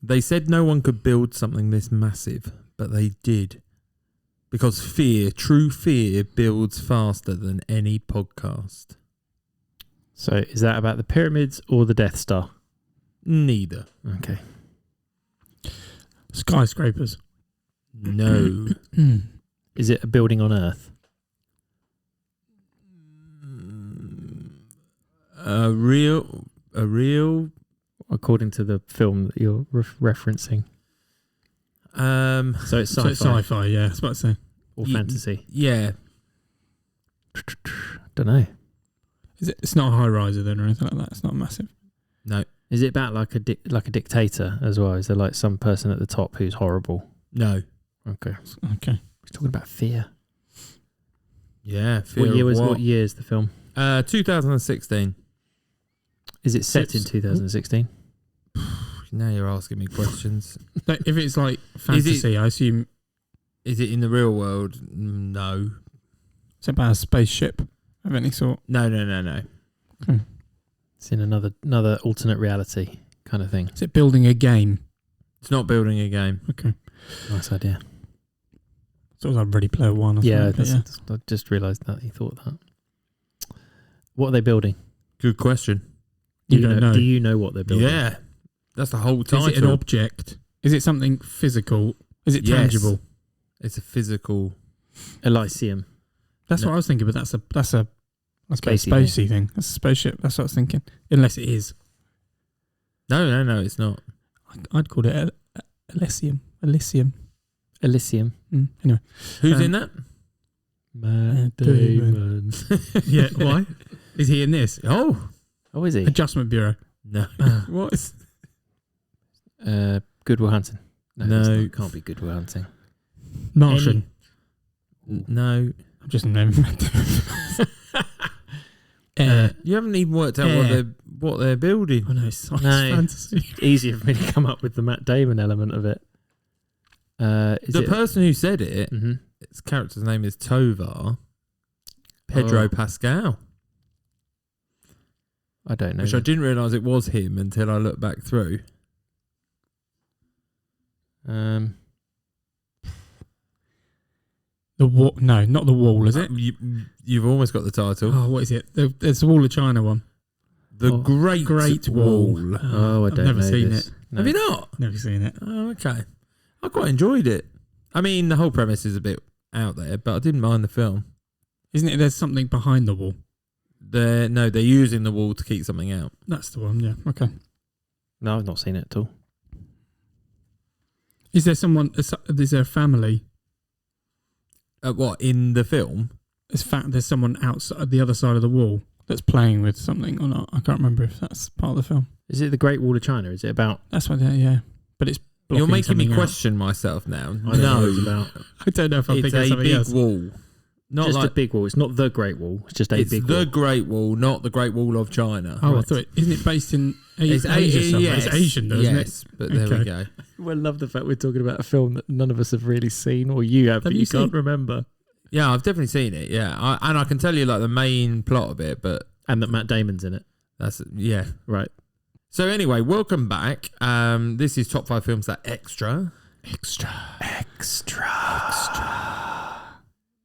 They said no one could build something this massive, but they did. Because fear, true fear, builds faster than any podcast. So is that about the pyramids or the Death Star? Neither. Okay. Skyscrapers. No. Is it a building on Earth? A real. According to the film that you're referencing. So it's sci-fi. So it's sci-fi, yeah. That's what I'm saying. Or fantasy. Yeah. Don't know. It's not a high riser then or anything like that. It's not massive. No. Is it about like a dictator as well? Is there like some person at the top who's horrible? No. Okay. He's talking about fear. Yeah. Fear What year is the film? 2016. Is it set in 2016? Now you're asking me questions. If it's like fantasy, I assume... Is it in the real world? No. It's about a spaceship of any sort. No. Okay. It's in another alternate reality kind of thing. Is it building a game? It's not building a game. Okay. Nice idea. So it was like Ready Player One. I just realised that you thought that. What are they building? Good question. You don't know. Do you know what they're building? Yeah. That's the whole title. Is it an object? Is it something physical? Is it tangible? It's a physical... Elysium. That's what I was thinking, but that's a spacey thing. That's a spaceship. That's what I was thinking. Unless it is. No, it's not. I'd call it Elysium. Elysium. Anyway. Who's in that? Matt Damon. Yeah, why? Is he in this? Oh, is he? Adjustment Bureau. no. What is... Good Will Hunting. No. Can't be Good Will Hunting. Martian. No. I'm just naming You haven't even worked out what they're building. I know, it's It's fantasy. easier for me to come up with the Matt Damon element of it. The person who said it, Mm-hmm. its character's name is Tovar. Pedro Pascal. I don't know. Which I didn't realise it was him until I looked back through. The wall? No, not the wall. Is it? You've almost got the title. Oh, what is it? It's the Wall of China one. The Great Wall. I don't know. I've never seen it. No. Have you not? Never seen it. Oh, okay. I quite enjoyed it. I mean, the whole premise is a bit out there, but I didn't mind the film. Isn't it? There's something behind the wall. They're using the wall to keep something out. That's the one. Yeah. Okay. No, I've not seen it at all. Is there someone? Is there a family? What, in the film? There's someone outside the other side of the wall that's playing with something or not. I can't remember if that's part of the film. Is it the Great Wall of China? Is it about? That's what. Yeah. But it's. You're making me out. question myself now. I don't know what it's about. I don't know if I'm thinking of something else. It's a big wall. Not just like a big wall. It's not the Great Wall. It's just a big wall. It's the Great Wall, not the Great Wall of China. Oh, right. I thought isn't it based in Asia? Yes. It's Asian, though, isn't it? Yes, but there we go. I love the fact we're talking about a film that none of us have really seen, or you have, but you can't remember. Yeah, I've definitely seen it. Yeah, and I can tell you like the main plot of it, but and that Matt Damon's in it. That's Right. So anyway, welcome back. This is Top 5 Films That Extra.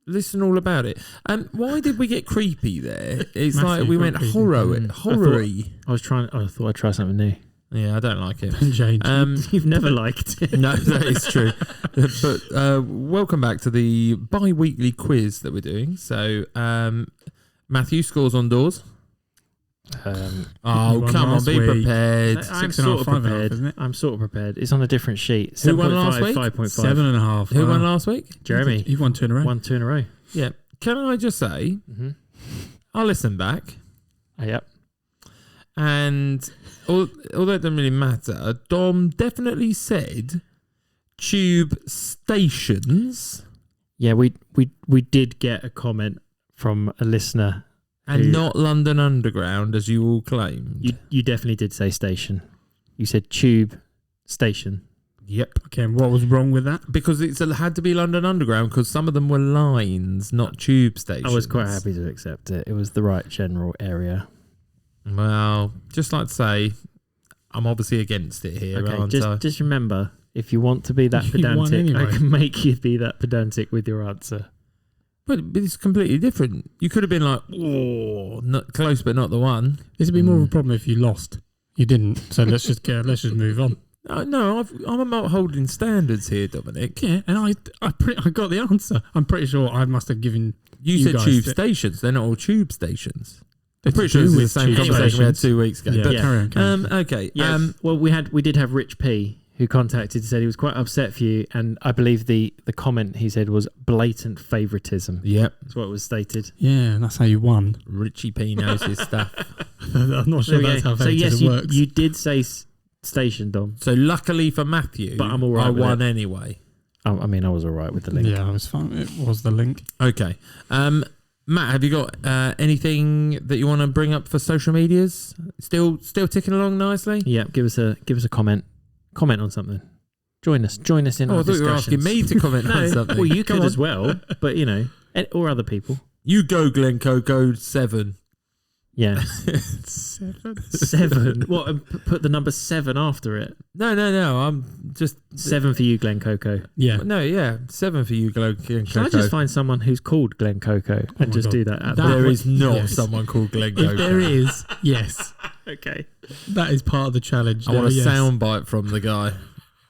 Listen all about it. Why did we get creepy there? It's Massive, like we went horror-y. I thought I'd try something new. Yeah, I don't like it. You've never liked it. No, that is true. But welcome back to the bi-weekly quiz that we're doing. So, Matthew, scores on doors. Come on, be prepared. I'm sort of prepared. isn't it? I'm sort of prepared. It's on a different sheet. Who won last week? 5.5. 7.5. Who won last week? Jeremy. You've won 2 in a row. Won 2 in a row. Yeah. Can I just say, I'll listen back. Yep. And although it doesn't really matter, Dom definitely said tube stations. Yeah, we did get a comment from a listener. And not London Underground, as you all claimed. You definitely did say station. You said tube station. Yep. Okay, and what was wrong with that? Because it had to be London Underground, because some of them were lines, not tube stations. I was quite happy to accept it. It was the right general area. Well, just like to say, I'm obviously against it here, Okay, aren't I? just remember, if you want to be that You won pedantic, I anyway. can make you be that pedantic with your answer. But it's completely different. You could have been like, oh, not close, but not the one. This would be more of a problem if you lost. You didn't. So let's just move on. No, I'm not holding standards here, Dominic. Yeah, and I got the answer. I'm pretty sure I must have given. You said guys tube it. stations. They're not all tube stations. I'm It's pretty to sure do it's the with same tube conversation we had stations. 2 weeks ago. Yeah, But, carry on, carry on. okay. Yes. Well, we did have Rich P who contacted and said he was quite upset for you, and I believe the comment he said was blatant favouritism. Yep. That's what was stated. Yeah, that's how you won. Richie P knows his stuff. I'm not sure that's how So yes, favoritism works. you did say station, Dom. So luckily for Matthew, But I'm all right I with won it. anyway. I mean, I was all right with the link. Yeah, I was fine. It was the link. Okay. Matt, have you got anything that you want to bring up for social medias? Still ticking along nicely? Yeah, give us a comment. Comment on something. Join us in Oh, our I thought you were asking discussions. me to comment on No, something. well, you could Come as on. well, but or other people. You go, Glen Coco 7. Yeah, 7. 7. What? And put the number 7 after it. No. I'm just 7 for you, Glen Coco. Yeah. No, yeah, 7 for you, Glen Coco. Shall I just find someone who's called Glen Coco and my just God. do that? At That There would- is not yes. someone called Glen Coco. If there is, yes. okay. That is part of the challenge. I want a yes. soundbite from the guy.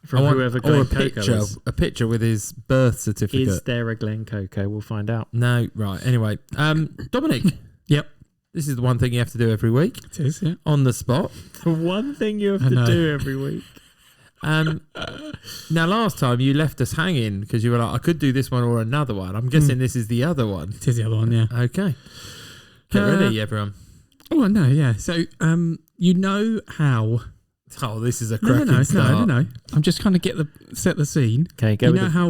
From I want, whoever or Glen a Coco picture, is. a picture with his birth certificate. Is there a Glen Coco? We'll find out. No, right. Anyway, Dominic. Yep. This is the one thing you have to do every week It is, yeah. on the spot. The one thing you have I to know. do every week. Now, last time you left us hanging because you were like, I could do this one or another one. I'm guessing this is the other one. It is the other one, yeah. Okay. Get ready, everyone. Oh, no, yeah. So, you know how... Oh, this is a cracking No. start. I'm just kind of set the scene. Okay, go You with know how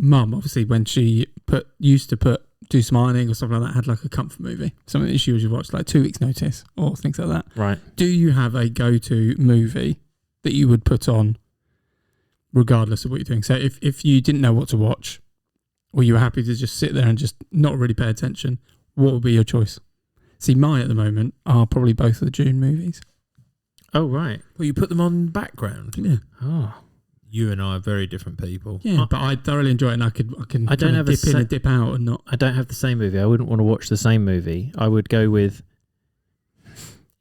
Mum, obviously, when she used to do some ironing or something like that, had like a comfort movie, something that she usually watched like 2 weeks' notice or things like that. Right. Do you have a go-to movie that you would put on regardless of what you're doing? So if you didn't know what to watch or you were happy to just sit there and just not really pay attention, what would be your choice? See, mine at the moment are probably both of the June movies. Oh, right. Well, you put them on background. Yeah. Oh. You and I are very different people. Yeah, but I thoroughly enjoy it and I can I don't kind have of a dip in and dip out and not... I don't have the same movie. I wouldn't want to watch the same movie. I would go with...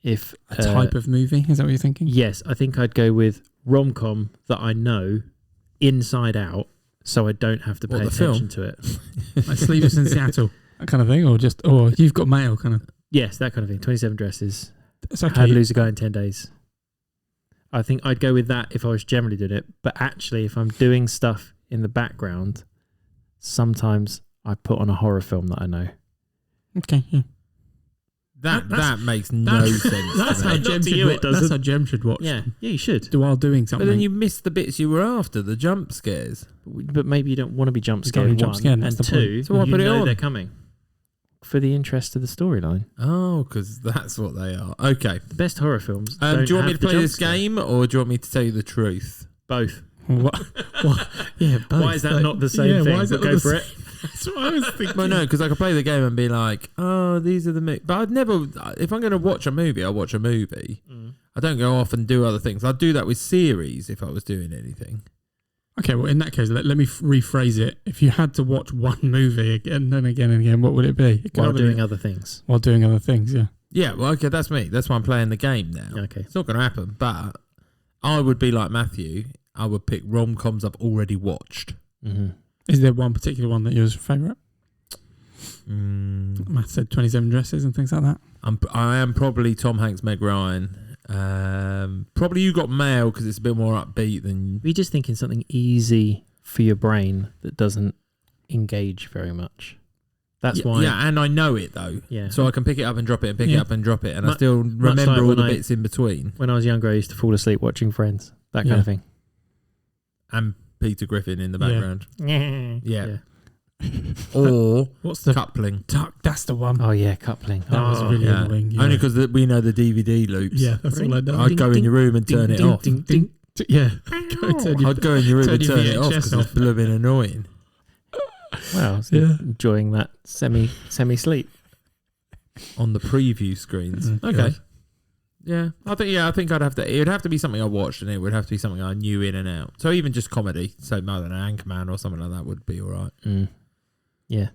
If A type of movie? Is that what you're thinking? Yes, I think I'd go with rom-com that I know inside out, so I don't have to pay What, the attention to it. Like Sleepless in Seattle, that kind of thing, or You've Got Mail kind of... Yes, that kind of thing. 27 Dresses. It's How okay. to Lose a Guy in 10 Days. I think I'd go with that if I was generally doing it. But actually, if I'm doing stuff in the background, sometimes I put on a horror film that I know. Okay, yeah. That makes no sense. That's to how me. Jem Not to should you, watch. it doesn't. That's how Jem should watch. Yeah, you should. While doing something. But then you missed the bits you were after, the jump scares. But maybe you don't want to be jump You don't scared. wanna be jump One, scared, that's and the point. two, So why you put it know on? they're coming for the interest of the storyline. Oh, because that's what they are. Okay. The best horror films. Do don't you want me have to the play jump this scare. game or do you want me to tell you the truth? Both. What? Yeah, both. Why is that not the same yeah, thing? Why is But that not go the for same- it. That's what I was thinking. Well, no, because I could play the game and be like, oh, these are the... But I'd never... If I'm going to watch a movie, I'll watch a movie. I don't go off and do other things. I'd do that with series if I was doing anything. Okay, well, in that case, let me rephrase it. If you had to watch one movie again and again and again, what would it be? It could While either doing be- other things. While doing other things, yeah. Yeah, well, okay, that's me. That's why I'm playing the game now. Okay. It's not going to happen, but I would be like Matthew. I would pick rom-coms I've already watched. Mm-hmm. Is there one particular one that yours your favourite? Mm, Matt said 27 Dresses and things like that. I am probably Tom Hanks, Meg Ryan. Probably You Got Mail because it's a bit more upbeat than... You're just thinking something easy for your brain that doesn't engage very much. That's why. Yeah, and I know it though. Yeah. So I can pick it up and drop it and pick it Yeah. up and drop it, and I Mu- still like remember all when the I- bits in between. When I was younger, I used to fall asleep watching Friends. That kind Yeah. of thing. And Peter Griffin in the Yeah. background. Yeah. Or What's the... coupling. That's the one. Oh yeah, coupling. That was really Yeah. annoying. Yeah. Only because we know the DVD loops. Yeah, that's all I know. I'd go in your room and turn it off. Yeah. Go turn your- I'd go in your room turn and your turn it off VHS because off. it's blooming annoying. Wow, I was Yeah. enjoying that semi sleep. On the preview screens. Mm, Okay. God. Yeah, I think I'd have to. It would have to be something I watched, and it would have to be something I knew in and out. So even just comedy, so I don't know, Anchorman or something like that would be all right. Yeah.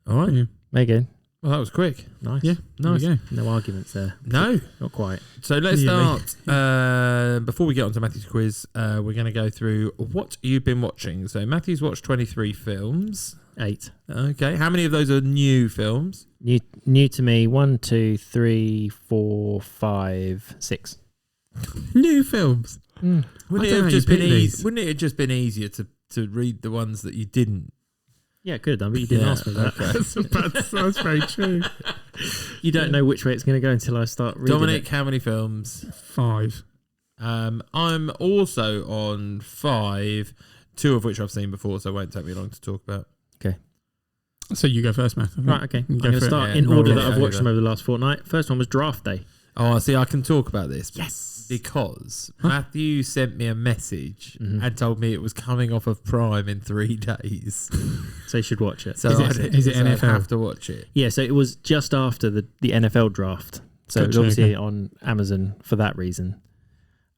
All right. Yeah. There you go. Well, that was quick. Nice. Yeah. Nice. There you go. No arguments there. No, Not quite. So let's Nearly. start. Before we get on to Matthew's quiz, we're going to go through what you've been watching. So Matthew's watched 23 films. 8. Okay. How many of those are new films? New to me. 1, 2, 3, 4, 5, 6. New films. Wouldn't I it don't have know, just you been pick these. Wouldn't it have just been easier to read the ones that you didn't? Yeah, good. But you didn't Yeah, ask me that. okay. That's very true. You don't know which way it's going to go until I start reading Dominic, it. how many films? 5. I'm also on 5, 2 of which I've seen before, so it won't take me long to talk about. So you go first, Matt. Right, okay. I'm Go going to for it. start Yeah, in roll order it that I've watched over. them over the last fortnight. First one was Draft Day. Oh, see, I can talk about this. Yes. Because Matthew sent me a message Mhm. and told me it was coming off of Prime in 3 days. So you should watch it. So Is it I NFL? have to watch it. Yeah, so it was just after the NFL draft. So it was Gotcha, obviously okay. on Amazon for that reason.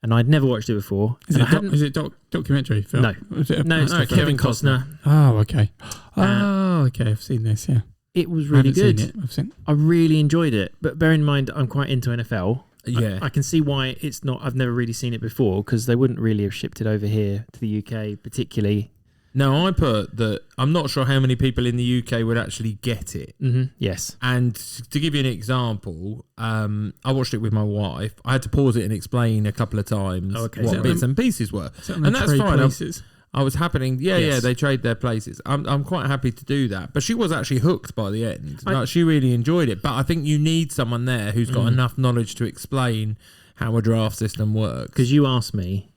And I'd never watched it before. Is and it, I hadn't, is it documentary film? No. Is it a- no, it's No, Kevin Kevin Costner. Oh, okay. Oh, okay. I've seen this. Yeah. It was I really haven't seen good. it. I've seen. I really enjoyed it. But bear in mind, I'm quite into NFL. Yeah. I can see why it's not. I've never really seen it before because they wouldn't really have shipped it over here to the UK, particularly. No, I put that I'm not sure how many people in the UK would actually get it. Yes. And to give you an example, I watched it with my wife. I had to pause it and explain a couple of times Oh, okay. what So bits and pieces were. So And that's fine. Places. I was happening. Yeah, Yes. they trade their places. I'm quite happy to do that. But she was actually hooked by the end. I- She really enjoyed it. But I think you need someone there who's got enough knowledge to explain how a draft system works. Because you asked me,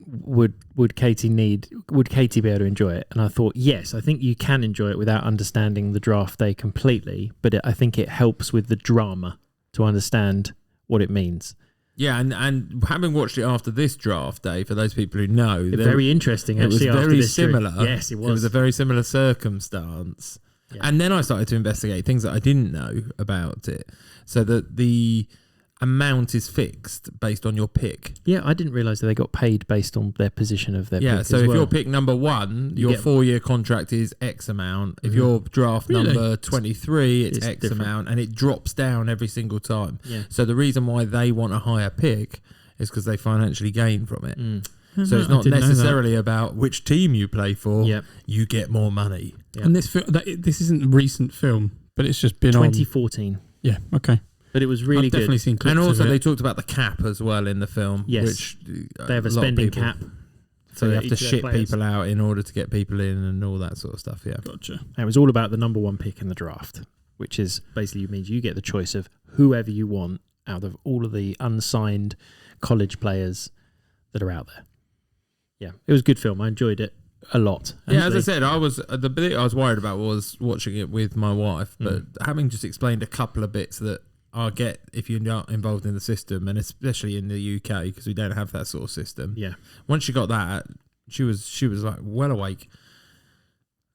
would Katie be able to enjoy it? And I thought, yes, I think you can enjoy it without understanding the draft day completely. But I think it helps with the drama to understand what it means. Yeah, and having watched it after this draft day, for those people who know, Very interesting. it was Actually, after very this similar. Yes, it was. It was a very similar circumstance. Yeah. And then I started to investigate things that I didn't know about it. So that the amount is fixed based on your pick. Yeah, I didn't realise that they got paid based on their position of their Yeah, pick so as if well. you're pick number 1, You your get- 4-year contract is X amount. If Mhm. you're draft Really? number 23, it's It's X different. amount, and it drops down every single time. Yeah. So the reason why they want a higher pick is because they financially gain from it. Mm. So it's I not didn't know that. necessarily about which team you play for. Yep. You get more money. Yeah. And this isn't a recent film, but it's just been 2014. on. Yeah. Okay. But it was really I've definitely good. seen clips And also of they it. talked about the cap as well in the film. Yes. Which They have a lot of spending people- cap. So they have each to of their ship players. people out in order to get people in and all that sort of stuff. Yeah. Gotcha. And it was all about the number 1 pick in the draft, which is basically means you get the choice of whoever you want out of all of the unsigned college players that are out there. Yeah, it was a good film. I enjoyed it a lot. Yeah, as I said, the bit I was worried about was watching it with my wife, but having just explained a couple of bits that I get if you're not involved in the system, and especially in the UK because we don't have that sort of system. Yeah. Once she got that, she was like well awake.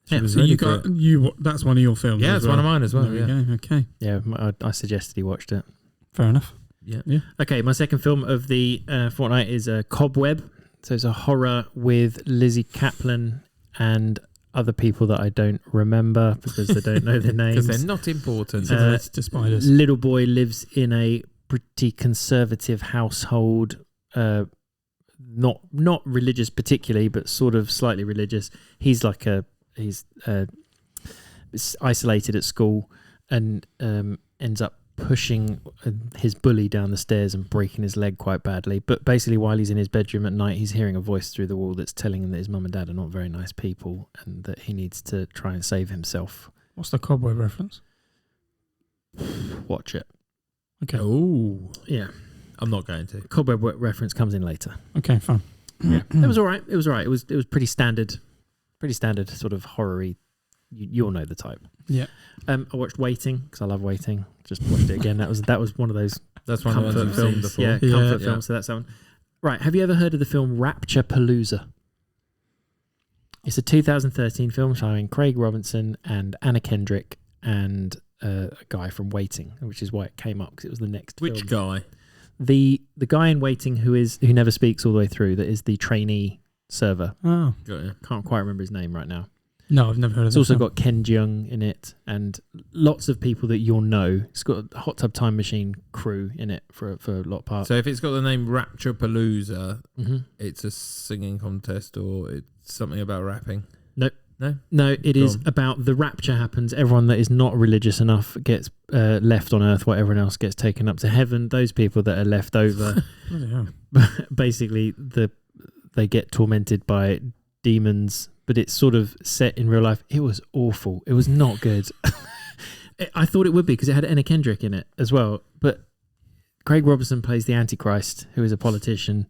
She Yeah, was So ready you for got it. that's one of your films. Yeah, as it's well. one of mine as well. There Yeah. we go. Okay. Yeah, I suggested he watched it. Fair enough. Yeah. Okay, my second film of the fortnight is Cobweb. So it's a horror with Lizzie Kaplan and other people that I don't remember because they don't know their Because names. they're not important. It's related to spiders. Little boy lives in a pretty conservative household, not religious particularly, but sort of slightly religious. He's isolated at school and ends up pushing his bully down the stairs and breaking his leg quite badly. But basically, while he's in his bedroom at night, he's hearing a voice through the wall that's telling him that his mum and dad are not very nice people and that he needs to try and save himself. What's the Cobweb reference? Watch it. Okay. Oh, Yeah. I'm not going to. Cobweb reference comes in later. Okay. Fine. Yeah. It was all right. It was all right. It was pretty standard sort of horror-y. You'll know the type. Yeah. I watched Waiting because I love Waiting. Just watched it again. That was one of those That's one of the ones comfort you've seen films. before. Yeah, Yeah. comfort Yeah. films. So that's that one. Right. Have you ever heard of the film Rapturepalooza? It's a 2013 film starring Craig Robinson and Anna Kendrick and a guy from Waiting, which is why it came up because it was the next Which film. guy? The guy in waiting who never speaks all the way through, that is the trainee server. Oh. Got you. Can't quite remember his name right now. No, I've never heard of It's that also film. got Ken Jeong in it and lots of people that you'll know. It's got a Hot Tub Time Machine crew in it for a lot of parts. So if it's got the name Rapture Palooza, Mm-hmm. it's a singing contest or it's something about rapping. No, it is Go on. about the rapture happens. Everyone that is not religious enough gets left on earth while everyone else gets taken up to heaven. Those people that are left over, Bloody hell. basically, they get tormented by demons, but it's sort of set in real life. It was awful. It was not good. I thought it would be because it had Anna Kendrick in it as well. But Craig Robinson plays the Antichrist, who is a politician,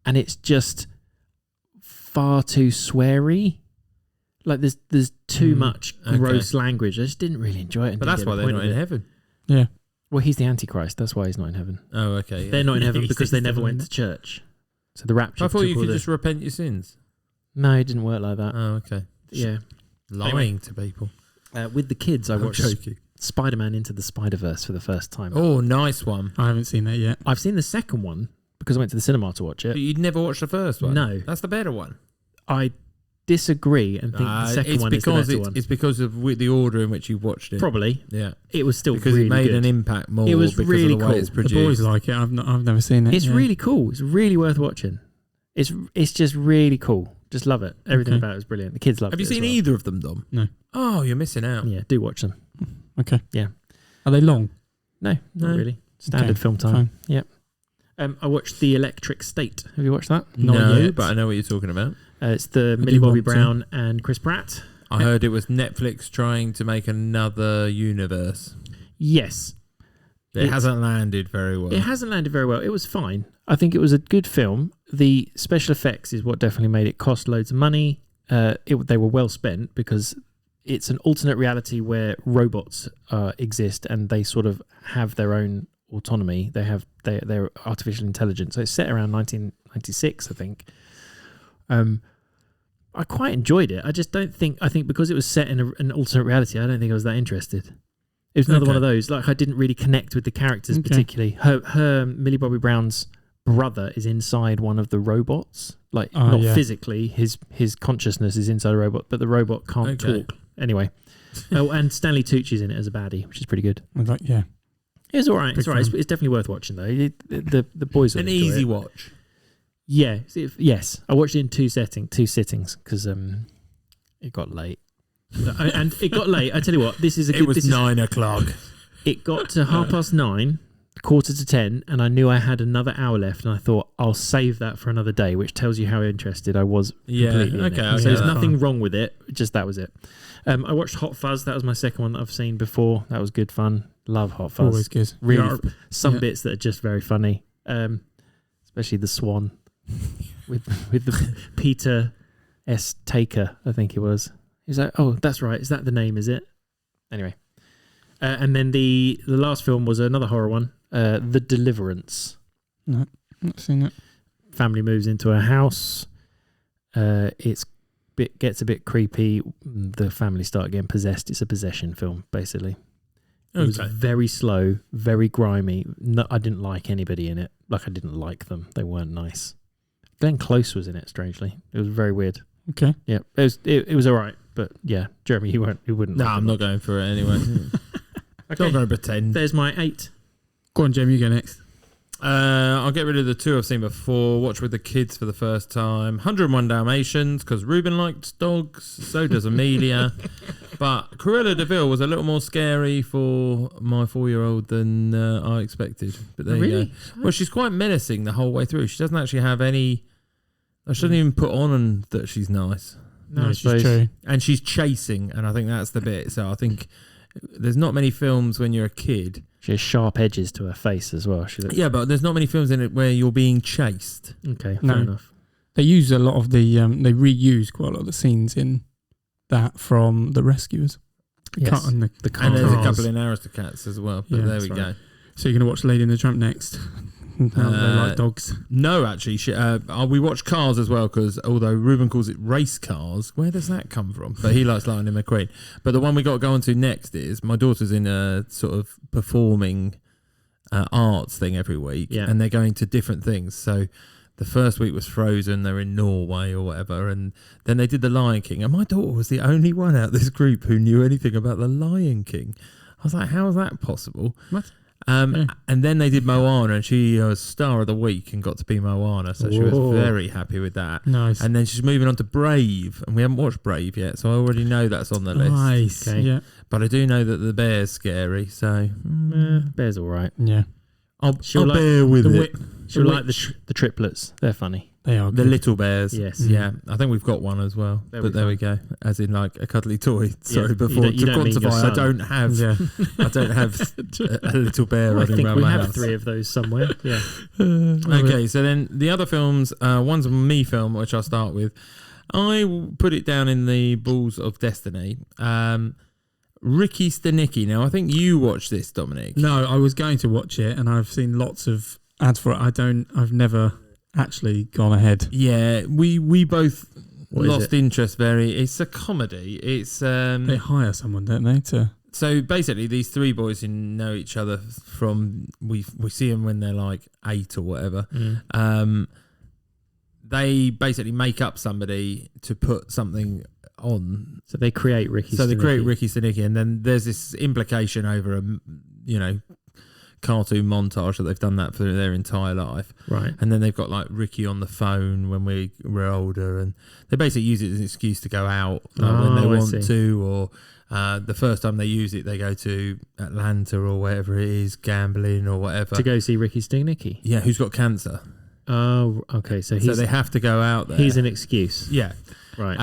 and it's just far too sweary. Like there's too much gross language. I just didn't really enjoy it. and But didn't that's get why the they're point not of in it. heaven. Yeah. Well, he's the Antichrist. That's why he's not in heaven. Oh, okay. Yeah. They're not in heaven He's because they never still went in to it. church. So the rapture. I thought you took all could the- just repent your sins. No, it didn't work like that. Oh, okay. Yeah. Lying to people. With the kids, I I'm watched joking. Spider-Man Into the Spider-Verse for the first time. Oh, nice one. I haven't seen that yet. I've seen the second one because I went to the cinema to watch But it. you'd never watched the first one. No. That's the better one. I disagree and think the second it's one is the because better one. it's because of the order in which you watched it. Probably. Yeah. It was still Because really it made good. an impact more It was because really of the way cool. it's The produced. boys like it. I've never seen it. It's yeah. really cool. It's really worth watching. It's just really cool. Just love it. Everything Okay. about it is brilliant. The kids love it. Have you as seen well. either of them, Dom? No. Oh, you're missing out. Yeah, do watch them. Okay. Yeah. Are they long? No, not No. really. Standard Okay, film time. fine. Yep. I watched The Electric State. Have you watched that? Not No, yet. but I know what you're talking about. It's the I Millie do Bobby want to. Brown and Chris Pratt. I heard it was Netflix trying to make another universe. Yes. It hasn't landed very well. It hasn't landed very well. It was fine. I think it was a good film. The special effects is what definitely made it cost loads of money. They were well spent because it's an alternate reality where robots exist and they sort of have their own autonomy. They're artificial intelligence. So it's set around 1996, I think. I quite enjoyed it. I just don't think. I think because it was set in an alternate reality, I don't think I was that interested. It was another one of those. Like I didn't really connect with the characters particularly. Her Millie Bobby Brown's brother is inside one of the robots. Like not physically, his consciousness is inside a robot, but the robot can't talk. Anyway. Oh, and Stanley Tucci's in it as a baddie, which is pretty good. Yeah. It was all right. It's Big all right. fan. It's definitely worth watching though. The boys will An enjoy easy it. watch. Yeah. Yes. I watched it in two sittings because it got late. And it got late. I tell you what, this is a good. It was 9 o'clock. It got to 9:30, 9:45, and I knew I had another hour left, and I thought I'll save that for another day, which tells you how interested I was. Completely in it. Okay. So there's that's nothing fine. wrong with it. Just that was it. I watched Hot Fuzz. That was my second one that I've seen before. That was good fun. Love Hot Fuzz. Always good. Really, Yeah. some Yeah. bits that are just very funny. Especially the swan with the Peter S. Taker, I think it was. He's like, oh, that's right. Is that the name? Is it? Anyway, and then the last film was another horror one, The Deliverance. No, not seen it. Family moves into a house. Gets a bit creepy. The family start getting possessed. It's a possession film, basically. It was very slow, very grimy. No, I didn't like anybody in it. Like I didn't like them. They weren't nice. Glenn Close was in it. Strangely, it was very weird. Okay. Yeah, it was all right. But yeah, Jeremy, you wouldn't. No, like I'm them. not going for it anyway. I'm not Okay, going to pretend. there's my 8. Go on, Jamie. You go next. I'll get rid of the 2 I've seen before. Watch with the kids for the first time. 101 Dalmatians, because Ruben likes dogs. So does Amelia. But Cruella de Vil was a little more scary for my 4-year-old than I expected. But there you go. Well, she's quite menacing the whole way through. She doesn't actually have any... I shouldn't even put on that she's nice. No, I she's suppose. true. And she's chasing, and I think that's the bit. So I think there's not many films when you're a kid. She has sharp edges to her face as well. She looks, Yeah, but there's not many films in it where you're being chased. okay, No. fair enough. They use a lot of the. They reuse quite a lot of the scenes in that from The Rescuers. The Yes. cut and the And there's a cars. couple in Aristocats as well. But Yeah, there we that's go. right. So you're going to watch Lady and the Tramp next. How they like dogs. No, actually, we watch Cars as well because although Ruben calls it race cars, where does that come from? But he likes Lightning McQueen. But the one we got to go on to next is my daughter's in a sort of performing arts thing every week, Yeah. and they're going to different things. So the first week was Frozen, they're in Norway or whatever, and then they did The Lion King, and my daughter was the only one out of this group who knew anything about The Lion King. I was like, how is that possible? What? And then they did Moana, and she was star of the week and got to be Moana, so she was Whoa. very happy with that. Nice. And then she's moving on to Brave, and we haven't watched Brave yet, so I already know that's on the list. Nice. Okay. Yeah. But I do know that the bear's scary, so Bear's all right. Yeah. I'll like bear with the it. She'll like the triplets. They're funny. They are The good. little bears. Yes. Yeah. I think we've got one as well. There But we there we go. As in like a cuddly toy. Sorry, Yeah. before You to don't mean your quantify, I son. don't have Yeah. I don't have a little bear I running think around we my have house. 3 of those somewhere. Yeah. Okay, so then the other films, one's a me film, which I'll start with. I will put it down in the Balls of Destiny. Ricky Stenicki. Now, I think you watched this, Dominic. No, I was going to watch it, and I've seen lots of ads for it. I've never actually gone ahead. Yeah, we both What is lost interest very. It's a comedy. It's They hire someone, don't they? To so basically these 3 boys who know each other from we see them when they're like 8 or whatever. They basically make up somebody to put something on. So they create Ricky. So they create Stenicki. Ricky Stenicki, and then there's this implication over a cartoon montage that they've done that for their entire life. Right. And then they've got like Ricky on the phone when we're older, and they basically use it as an excuse to go out when they want to, or the first time they use it, they go to Atlanta or wherever it is, gambling or whatever. To go see Ricky Stenicki. Yeah, who's got cancer. Oh, okay. So So they have to go out there. he's an excuse. Yeah. Right.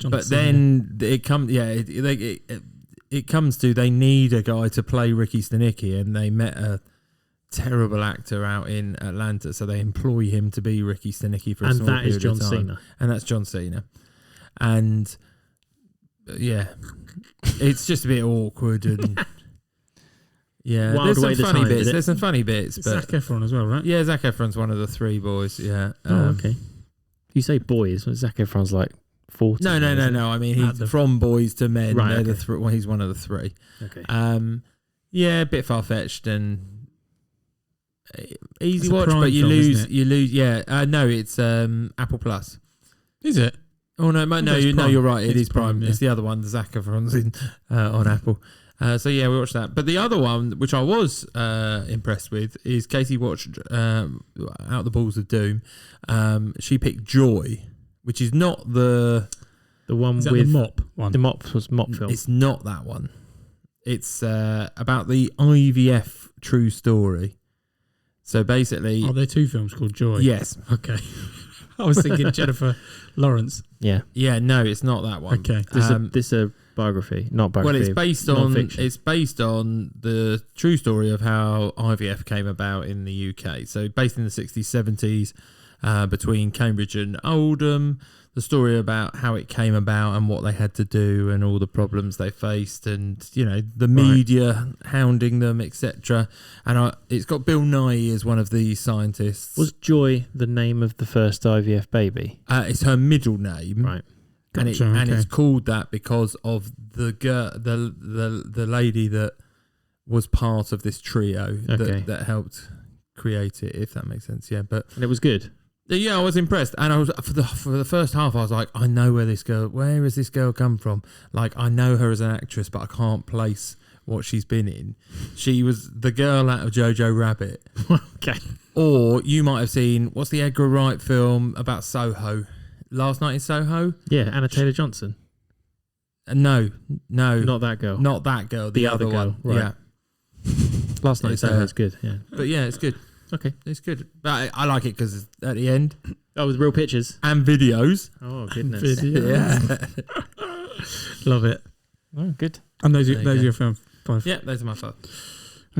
But then it comes, it comes to they need a guy to play Ricky Stenicki, and they met a terrible actor out in Atlanta, so they employ him to be Ricky Stenicki for a small that is period of John time. Cena. And that's John Cena. And yeah, it's just a bit awkward and yeah, Wild there's way some the funny time, bits. did it? There's some funny bits, It's but Zac Efron as well, right? yeah, Zac Efron's one of the 3 boys. Yeah. Okay. You say boys, but Zac Efron's like 40. No. I mean, he's from boys to men. Right, They're okay. well, he's one of the 3. Okay. Yeah, a bit far fetched and easy It's a watch, Prime but you film, lose. isn't it? You lose. Yeah. No, it's Apple Plus. Is it? Oh no, thought it's you're Prime. right. It It's is Prime. Prime, yeah. It's the other one. The Zac Efron's in on Apple. So yeah, we watched that. But the other one, which I was impressed with, is Katie watched Out the Balls of Doom. She picked Joy, which is not the one Is that with the mop one? The mop was mop film. It's not that one. It's about the IVF true story. So basically, Are there 2 films called Joy? yes, Okay. I was thinking Jennifer Lawrence. Yeah. yeah, no, it's not that one. Okay. This is a biography, not Well, biography. it's based on the true story of how IVF came about in the UK. So based in the 60s, 70s, between Cambridge and Oldham, the story about how it came about and what they had to do and all the problems they faced, and the media hounding them, etc. And it's got Bill Nye as one of the scientists. Was Joy the name of the first IVF baby? It's her middle name, Right. and Gotcha, and okay. it's called that because of the lady that was part of this trio Okay. that helped create it, if that makes sense. Yeah, but And it was good. yeah, I was impressed, and I was for the first half. I was like, I know where has this girl come from? Like, I know her as an actress, but I can't place what she's been in. She was the girl out of Jojo Rabbit. Okay. Or you might have seen, what's the Edgar Wright film about Soho? Last Night in Soho? Yeah, Anna Taylor-Johnson. No. Not that girl. Not that girl, the other other girl, one. right. Yeah. Last Night in It's, Soho was good, yeah. But yeah, it's good. Okay. It's good. But I like it because at the end. Oh, with real pictures? And videos. Oh, goodness. Video. Yeah. Love it. Oh, good. And those There are you go. your film 5. Yeah, those are my 5.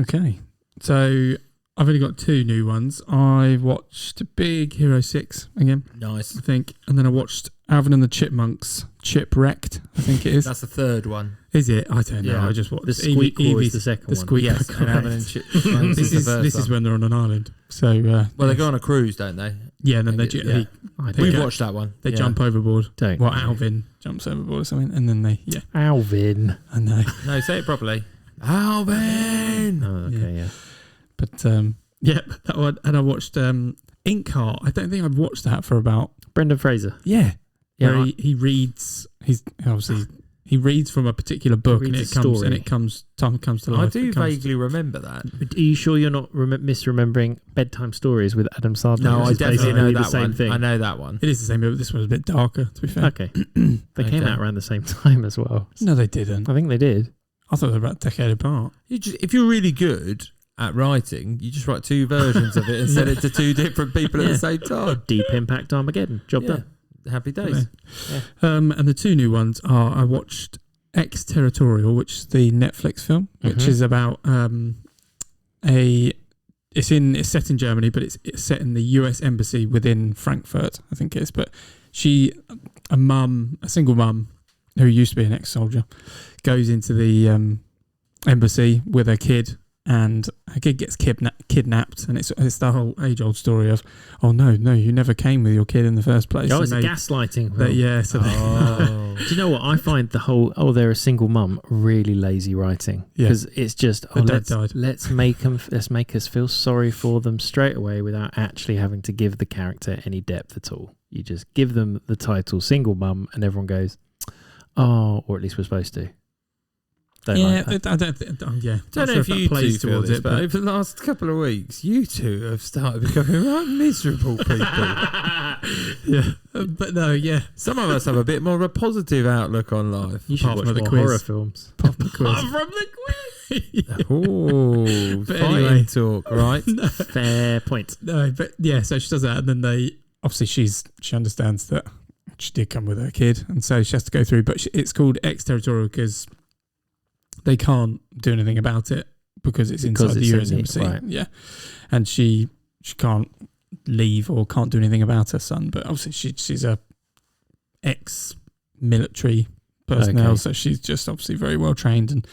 Okay. So I've only got 2 new ones. I watched Big Hero 6 again, Nice. I think. And then I watched Alvin and the Chipmunks Chipwrecked, I think it is. That's the 3rd one. Is it? I don't know. Yeah. I just watched The Squeak War is the second the one. Squeak Yes, War, and Alvin and correct. Chipmunks This is the first is one. when they're on an island. So Well, they yes. go on a cruise, don't they? Yeah, and then They they, get- yeah. I We've go- watched that one. they Yeah. jump overboard. Don't. Well, Alvin jumps overboard or something, and then they Alvin. I know. No, say it properly. Alvin! Oh, okay, yeah. But that one. And I watched Inkheart. I don't think I've watched that for about... Brendan Fraser. Yeah. Yeah, Where he reads... He reads from a particular book and it comes to life. I do vaguely remember that. Are you sure you're not misremembering Bedtime Stories with Adam Sandler? No, I definitely know that same one. thing. I know that one. It is the same, but this one's a bit darker, to be fair. Okay. They came out around the same time as well. No, they didn't. I think they did. I thought they were about a decade apart. If you're really good at writing, you just write 2 versions of it and send it to 2 different people at the same time. Deep Impact Armageddon. Job done. Happy days. Yeah. And the 2 new ones are, I watched Exterritorial, which is the Netflix film, which is about it's set in Germany, but it's set in the US embassy within Frankfurt, I think it is. But a single mum who used to be an ex-soldier, goes into the embassy with her kid, and her kid gets kidnapped, and it's the whole age-old story of, oh no, you never came with your kid in the first place. Oh, it's a gaslighting. Do you know what? I find the whole, they're a single mum, really lazy writing. Because it's just, let's make us feel sorry for them straight away without actually having to give the character any depth at all. You just give them the title single mum and everyone goes, oh, or at least we're supposed to. Don't know if you two feel this, but over the last couple of weeks, you two have started becoming like miserable people. But no, some of us have a bit more of a positive outlook on life. You should watch more horror films. Apart from the quiz. From the quiz. Oh, fighting talk, right? No. Fair point. No, but so she does that, and then she understands that she did come with her kid, and so she has to go through. But it's called Exterritorial because they can't do anything about it because it's inside the US embassy. Right. Yeah, and she can't leave or can't do anything about her son. But obviously she's a ex-military personnel, so she's just obviously very well trained and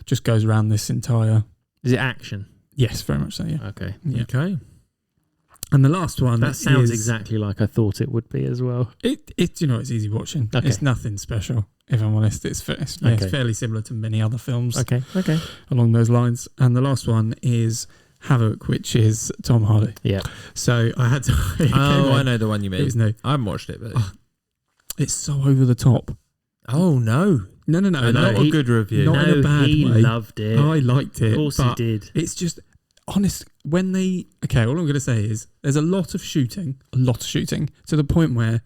just goes around this entire. Is it action? Yes, very much so. Yeah. Okay. Yeah. Okay. And the last one that sounds exactly like I thought it would be as well. It's easy watching. Okay. It's nothing special. If I'm honest, it's fairly similar to many other films. Okay. Along those lines. And the last one is Havoc, which is Tom Hardy. Yeah. So I had to. I know the one you mean. It was new. I haven't watched it, but it's so over the top. Oh no! No. Not a good review. Not in a bad way. He loved it. I liked it. Of course he did. It's just honest. All I'm going to say is there's a lot of shooting to the point where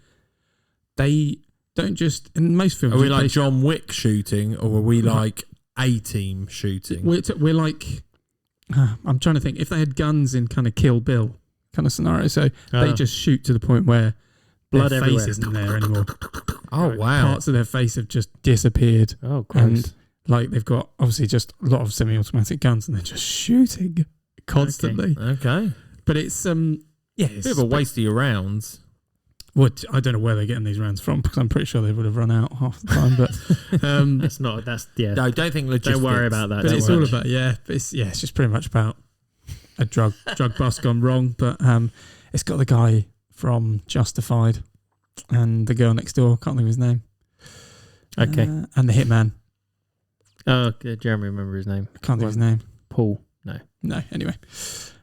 they don't just in most films. Are we like John Wick shooting, or are we like A-Team shooting? We're like. I'm trying to think if they had guns in kind of Kill Bill kind of scenario. So they just shoot to the point where blood their everywhere face isn't there anymore. Oh wow! Parts of their face have just disappeared. Oh, gross. And they've got obviously just a lot of semi-automatic guns, and they're just shooting constantly. Okay. But it's it's a bit of a waste of your rounds. What I don't know where they're getting these rounds from because I'm pretty sure they would have run out half the time. But No, don't think logistics. Don't worry about that. But it's all about it's just pretty much about a drug bust gone wrong. But it's got the guy from Justified and the girl next door. Can't think of his name. Okay. And the hitman. Oh, Jeremy, remember his name? I can't think of his name. Paul. No. Anyway.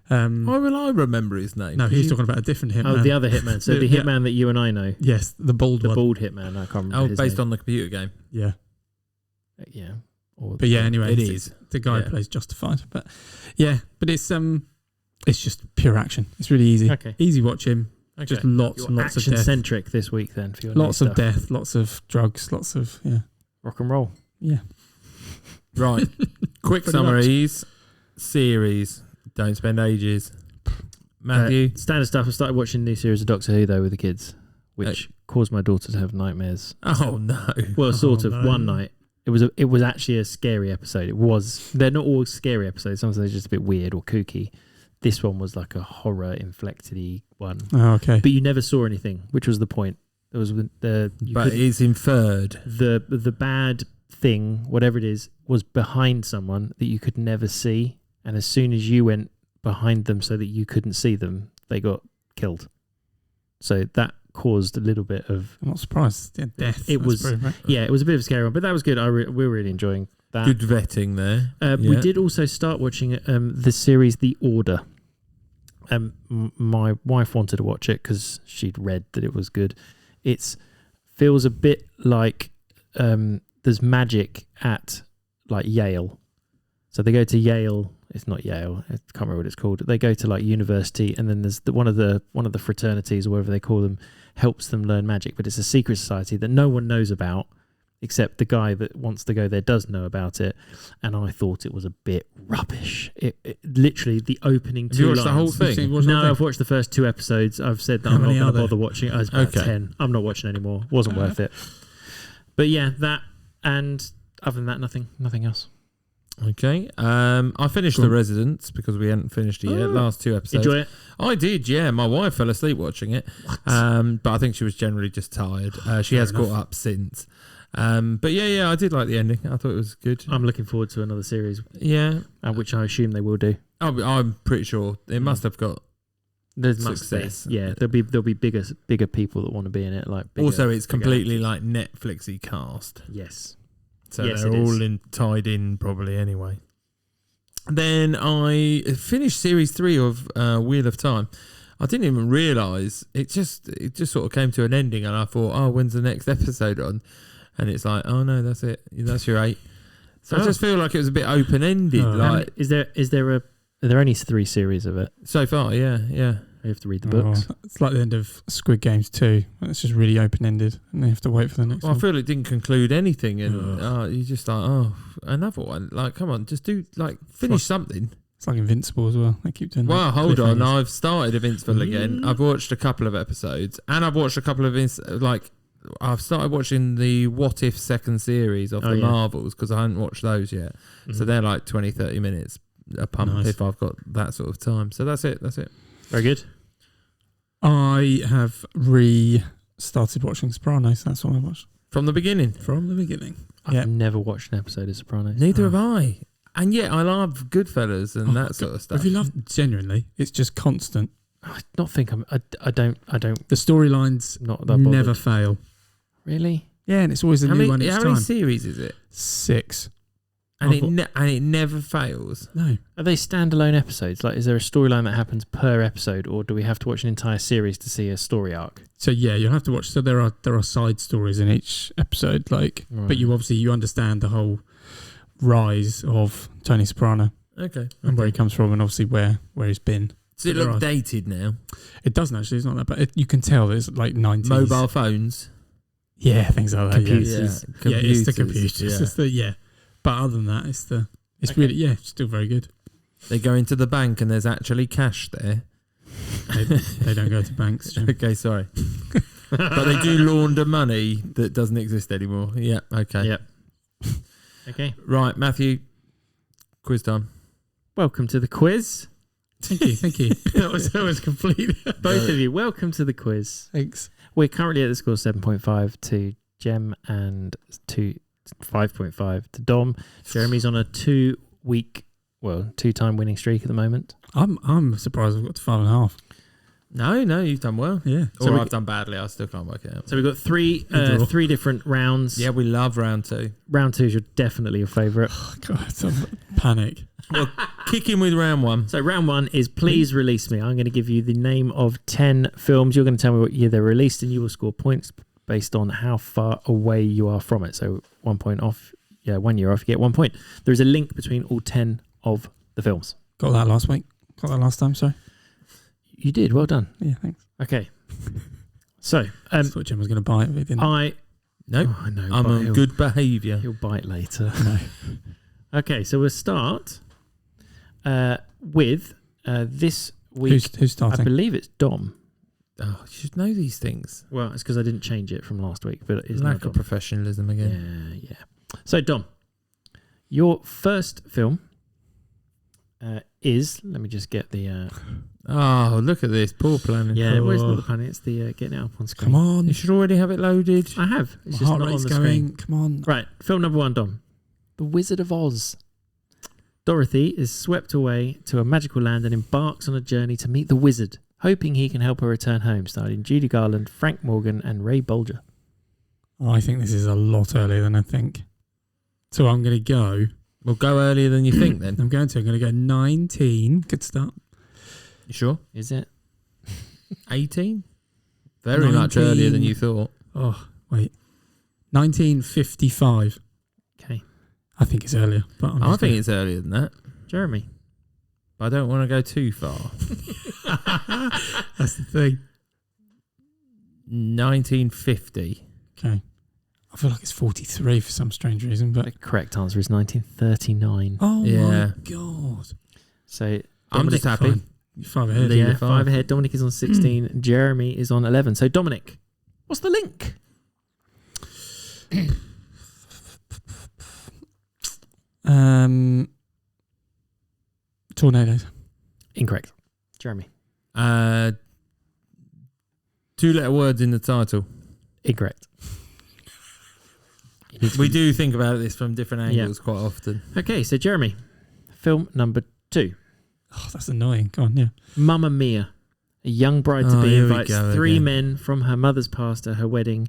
Why will I remember his name? No, he's talking about a different hitman. Oh, the other hitman. So the hitman that you and I know. Yes, the bald one. The bald hitman. I can't remember. Based on the computer game. Yeah. Yeah. Anyway, it is the guy who plays Justified. But it's just pure action. It's really easy. Okay. Easy watching. Okay. Just lots of death. Action-centric this week then. For your lots of death, lots of drugs, lots of rock and roll. Yeah. Right. Quick summaries. Series. Don't spend ages. Matthew? Standard stuff. I started watching a new series of Doctor Who, though, with the kids, which caused my daughter to have nightmares. Oh, no. Well, sort of. One night. It was actually a scary episode. They're not all scary episodes. Sometimes they're just a bit weird or kooky. This one was like a horror-inflected-y one. Oh, okay. But you never saw anything, which was the point. It was but it's inferred. The bad thing, whatever it is, was behind someone that you could never see. And as soon as you went behind them so that you couldn't see them, they got killed. So that caused a little bit of... I'm not surprised. Yeah, death. It was a bit of a scary one, but that was good. We're really enjoying That. Good vetting there. We did also start watching the series The Order. My wife wanted to watch it because she'd read that it was good. It feels a bit like there's magic at like Yale. So they go to Yale. It's not Yale. I can't remember what it's called. They go to like university, and then there's one of the fraternities or whatever they call them helps them learn magic. But it's a secret society that no one knows about, except the guy that wants to go there does know about it. And I thought it was a bit rubbish. It literally the opening Have two you watched lines. the whole thing? No, I've watched the first 2 episodes. I've said that I'm not going to bother watching it. I was about 10. I'm not watching anymore. Wasn't worth it. But yeah, that, and other than that, nothing else. Okay. I finished The Residents because we hadn't finished it yet. Last 2 episodes. Enjoy it? I did, yeah. My wife fell asleep watching it. But I think she was generally just tired. She has caught up since. But yeah, I did like the ending. I thought it was good. I'm looking forward to another series. Yeah. Which I assume they will do. I'm pretty sure it must have got success. Yeah, there'll be bigger people that want to be in it. Like also, it's completely like Netflixy cast. Yes. So yes, they're all tied in probably anyway. Then I finished series 3 of Wheel of Time. I didn't even realise it just sort of came to an ending, and I thought, oh, when's the next episode on? And it's like, oh no, that's it. That's your 8. So I just feel like it was a bit open ended. Like, are there only 3 series of it so far? Yeah. You have to read the books. It's like the end of Squid Games 2. It's just really open ended, and they have to wait for the next one. I feel it didn't conclude anything, and you just like, another one. Like, come on, just do finish something. It's like Invincible as well. They keep doing. Well, hold on. I've started Invincible again. I've watched a couple of episodes, and I've watched a couple of I've started watching the What If second series of the Marvels because I hadn't watched those yet. So they're like 20-30 minutes a pump if I've got that sort of time. So that's it. Very good. I have restarted watching Sopranos. That's what I watched from the beginning. I've never watched an episode of Sopranos. Neither have I. And yet I love Goodfellas and that sort of stuff. If you love genuinely, it's just constant. I don't think I don't. The storylines never fail. Really? Yeah, and it's always a new one each time. How many series is it? 6. And it never fails. No. Are they standalone episodes? Like, is there a storyline that happens per episode, or do we have to watch an entire series to see a story arc? So yeah, you'll have to watch. So there are side stories in each episode, but you understand the whole rise of Tony Soprano. Okay. And where he comes from, and obviously where he's been. Does it look dated now? It doesn't actually. It's not that bad. You can tell it's like 90s. Mobile phones. Yeah, things like that. Computers. Yeah, it's the computers. Yeah. But other than that, it's really still very good. They go into the bank and there's actually cash there. They don't go to banks. Jim. Okay, sorry. But they do launder money that doesn't exist anymore. Yeah, okay. Yep. Okay. Right, Matthew, quiz time. Welcome to the quiz. Thank you. that was complete. Both of you, welcome to the quiz. Thanks. We're currently at the score 7.5 to Jem and 5.5 to Dom. Jeremy's on a 2-time winning streak at the moment. I'm surprised I've got to 5.5. No, you've done well. Yeah. Or I've done badly. I still can't work it out. So we've got three different rounds. Yeah, we love round 2. Round 2 is definitely your favourite. Oh, God, panic. Well, kick in with round 1. So round 1 is Please Release Me. I'm going to give you the name of 10 films. You're going to tell me what year they're released, and you will score points based on how far away you are from it. So 1 point off. Yeah, 1 year off, you get 1 point. There is a link between all 10 of the films. Got that last week. Got that last time, sorry. You did, well done. Yeah, thanks. Okay. So, I thought Jim was going to bite it, but he didn't. No, I know. I'm on good behaviour. He'll bite later. No. Okay, so we'll start with this week. Who's starting? I believe it's Dom. Oh, you should know these things. Well, it's because I didn't change it from last week, but it's lack of professionalism again. Yeah. So, Dom, your first film is. Let me just get the. Oh, look at this. Poor planning. Yeah, where's not the planning? It's the getting it up on screen. Come on. You should already have it loaded. I have. It's My just heart not on rate's the going. screen. Come on. Right, film number 1, Dom. The Wizard of Oz. Dorothy is swept away to a magical land and embarks on a journey to meet the wizard, hoping he can help her return home, starring Judy Garland, Frank Morgan, and Ray Bolger. Oh, I think this is a lot earlier than I think. So I'm going to go. We'll go earlier than you think then. I'm going to go 19. Good start. You sure? Is it? 18? Very much 19. earlier than you thought. Oh, wait. 1955. Okay. I think it's earlier. But I think it's earlier than that. Jeremy. But I don't want to go too far. That's the thing. 1950. Okay. I feel like it's 43 for some strange reason, but The correct answer is 1939. oh Yeah. my god! So I'm just happy. Fine. You're 5 ahead. yeah, Yeah. 5 ahead. Dominic is on 16. Jeremy is on 11. So Dominic, what's the link? Tornadoes. Incorrect. Jeremy. 2-letter words in the title. Incorrect. We do think about this from different angles quite often. Okay, so Jeremy, film number 2. Oh, that's annoying. Go on, yeah. Mamma Mia. A young bride-to-be Here we invites go 3 again. men from her mother's past to her wedding,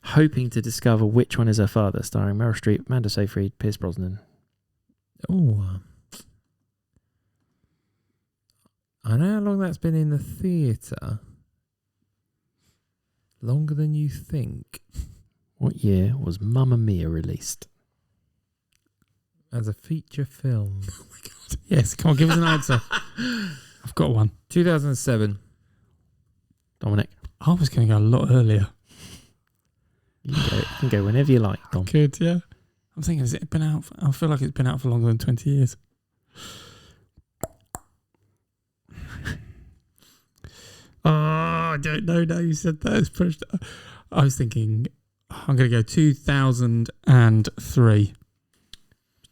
hoping to discover which one is her father, starring Meryl Streep, Amanda Seyfried, Pierce Brosnan. Oh, I know how long that's been in the theatre. Longer than you think. What year was Mamma Mia released? As a feature film. Yes, come on, give us an answer. I've got one. 2007. Dominic, I was going to go a lot earlier. you can go whenever you like, Dom. Good, yeah. I'm thinking, has it been out? I feel like it's been out for longer than 20 years. Oh, I don't know now you said that. It's pushed. I was thinking, I'm going to go 2003.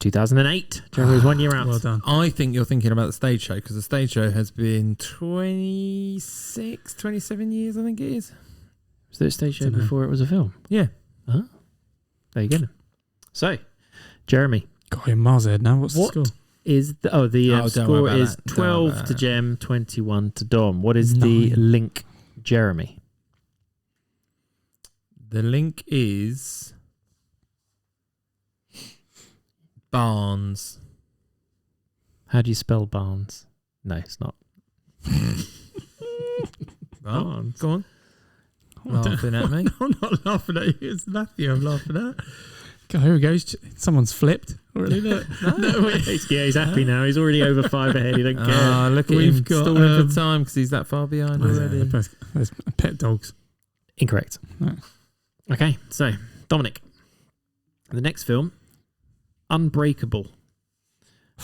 2008. Jeremy was 1 year out. Well done. I think you're thinking about the stage show because the stage show has been 27 years, I think it is. Was there a stage show Dunno. before it was a film? Yeah. There you go. So, Jeremy, Got him miles ahead now. What's What? the score? is the don't worry score about is that. Don't worry 12 about to that. Jem, 21 to Dom. What is the 9. link, Jeremy? The link is Barnes. How do you spell Barnes? No, it's not. Well, Barnes. go on. I don't- Laughing at me. I'm not laughing at you. It's Matthew I'm laughing at. God, here we go. Someone's flipped already. Look. He's happy now. He's already over 5 ahead. He don't care. Ah, look at We've him got, stalling for time because he's that far behind already. There's pet dogs. Incorrect. No. Okay, so Dominic, the next film, Unbreakable.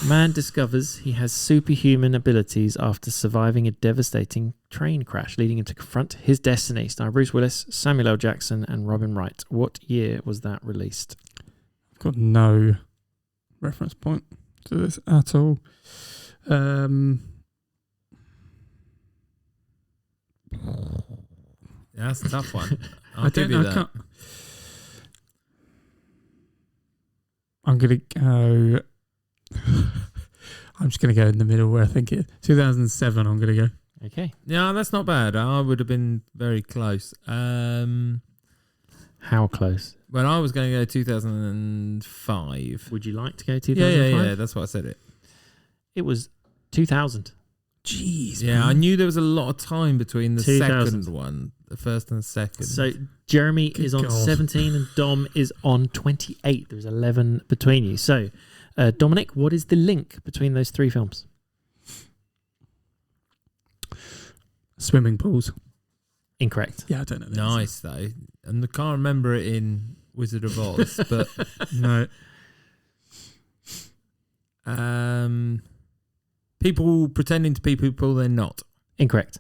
Man discovers he has superhuman abilities after surviving a devastating train crash, leading him to confront his destiny. Starring Bruce Willis, Samuel L. Jackson, and Robin Wright. What year was that released? I've got no reference point to this at all. Yeah, that's a tough one. I don't know. I can't. I'm gonna go. I'm just gonna go in the middle where I think it. 2007. I'm gonna go. Okay. Yeah, that's not bad. I would have been very close. How close? Well, I was going to go 2005. Would you like to go 2005? Yeah. That's why I said it. It was 2000. Jeez. Yeah, I knew there was a lot of time between the 2000. second one, the first and the second. So Jeremy Good is on God. 17 and Dom is on 28. There's 11 between you. So, Dominic, what is the link between those 3 films? Swimming pools. Incorrect. Yeah, I don't know. the nice though, and I can't remember it in Wizard of Oz, but answer. No. people pretending to be people they're not. Incorrect.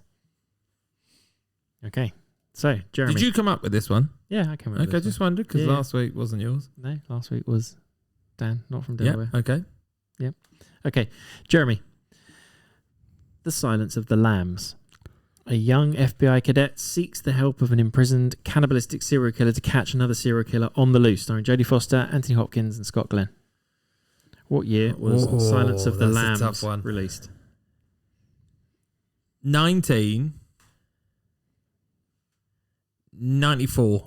Okay. So, Jeremy. Did you come up with this one? Yeah, I came up with Okay, this just one. wondered because Yeah. last week wasn't yours. No, last week was Dan, not from Yeah. Delaware. Okay. Okay, Jeremy. The Silence of the Lambs. A young FBI cadet seeks the help of an imprisoned cannibalistic serial killer to catch another serial killer on the loose, starring Jodie Foster, Anthony Hopkins, and Scott Glenn. What year was Oh, Silence of the that's a Lambs tough one. released? 1994.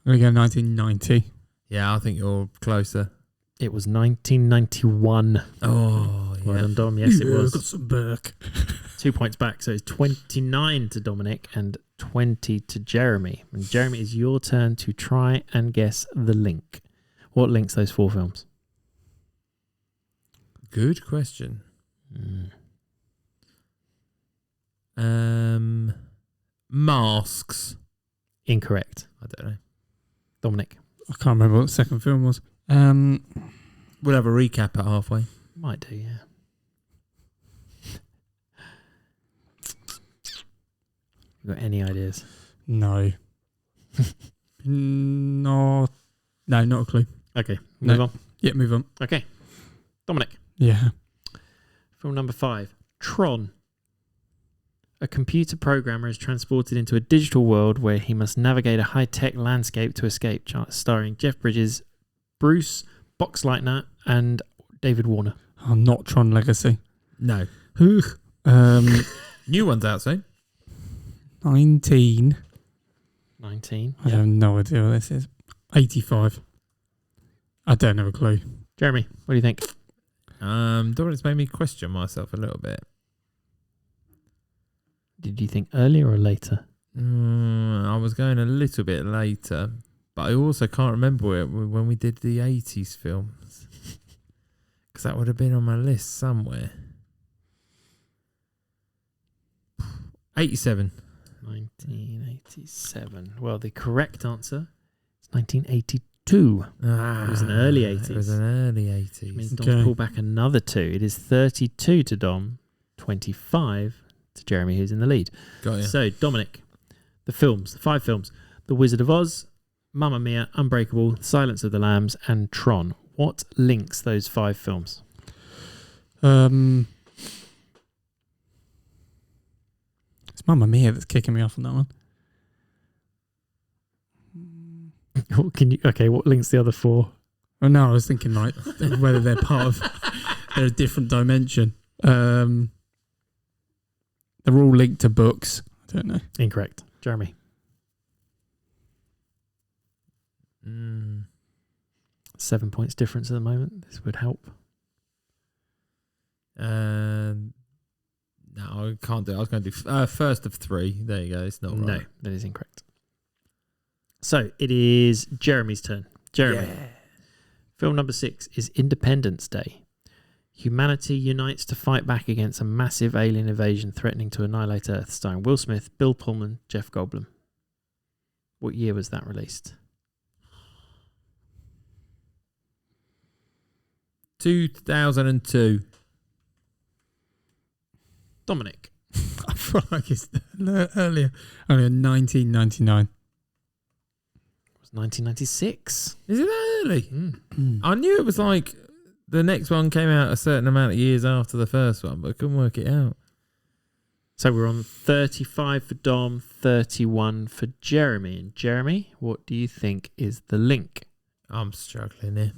I'm gonna go 1990. Yeah, I think you're closer. It was 1991. Oh, Well yeah. done, Dom. Yes, it Got was. some Burke. 2 points back. So it's 29 to Dominic and 20 to Jeremy. And Jeremy, it's your turn to try and guess the link. What links those 4 films? Good question. Masks. Incorrect. I don't know. Dominic. I can't remember what the second film was. We'll have a recap at halfway. Might do, yeah. You got any ideas? No. No, not a clue. Okay, No. move on. Yeah, move on. Okay. Dominic. Yeah. Film number 5. Tron. A computer programmer is transported into a digital world where he must navigate a high-tech landscape to escape, starring Jeff Bridges, Bruce Boxleitner, and David Warner. Oh, not Tron Legacy. No. New one's out soon. 19. 19. I have no idea what this is. 85. I don't have a clue. Jeremy, what do you think? Doris made me question myself a little bit. Did you think earlier or later? I was going a little bit later, but I also can't remember it when we did the 80s films. Because that would have been on my list somewhere. 87. 1987. Well, the correct answer is 1982. It was an early 80s. It was an early 80s. Which means Dom's pulled back another 2. It is 32 to Dom, 25 to Jeremy, who's in the lead. Got you. So, Dominic, the 5 films. The Wizard of Oz, Mamma Mia, Unbreakable, Silence of the Lambs, and Tron. What links those 5 films? It's Mamma Mia that's kicking me off on that one. What links the other 4? Oh no, I was thinking like whether they're part of they're a different dimension. They're all linked to books. I don't know. Incorrect. Jeremy. 7 points difference at the moment. This would help. No, I can't do it. I was going to do first of 3. There you go. It's not right. No, that is incorrect. So it is Jeremy's turn. Jeremy. Yeah. Film number 6 is Independence Day. Humanity unites to fight back against a massive alien invasion threatening to annihilate Earth, starring Will Smith, Bill Pullman, Jeff Goldblum. What year was that released? 2002. I Dominic. feel like it's earlier. Only 1999. It was 1996. Is it that early? I knew it was like the next one came out a certain amount of years after the first one, but I couldn't work it out. So we're on 35 for Dom, 31 for Jeremy. And Jeremy, what do you think is the link? I'm struggling here.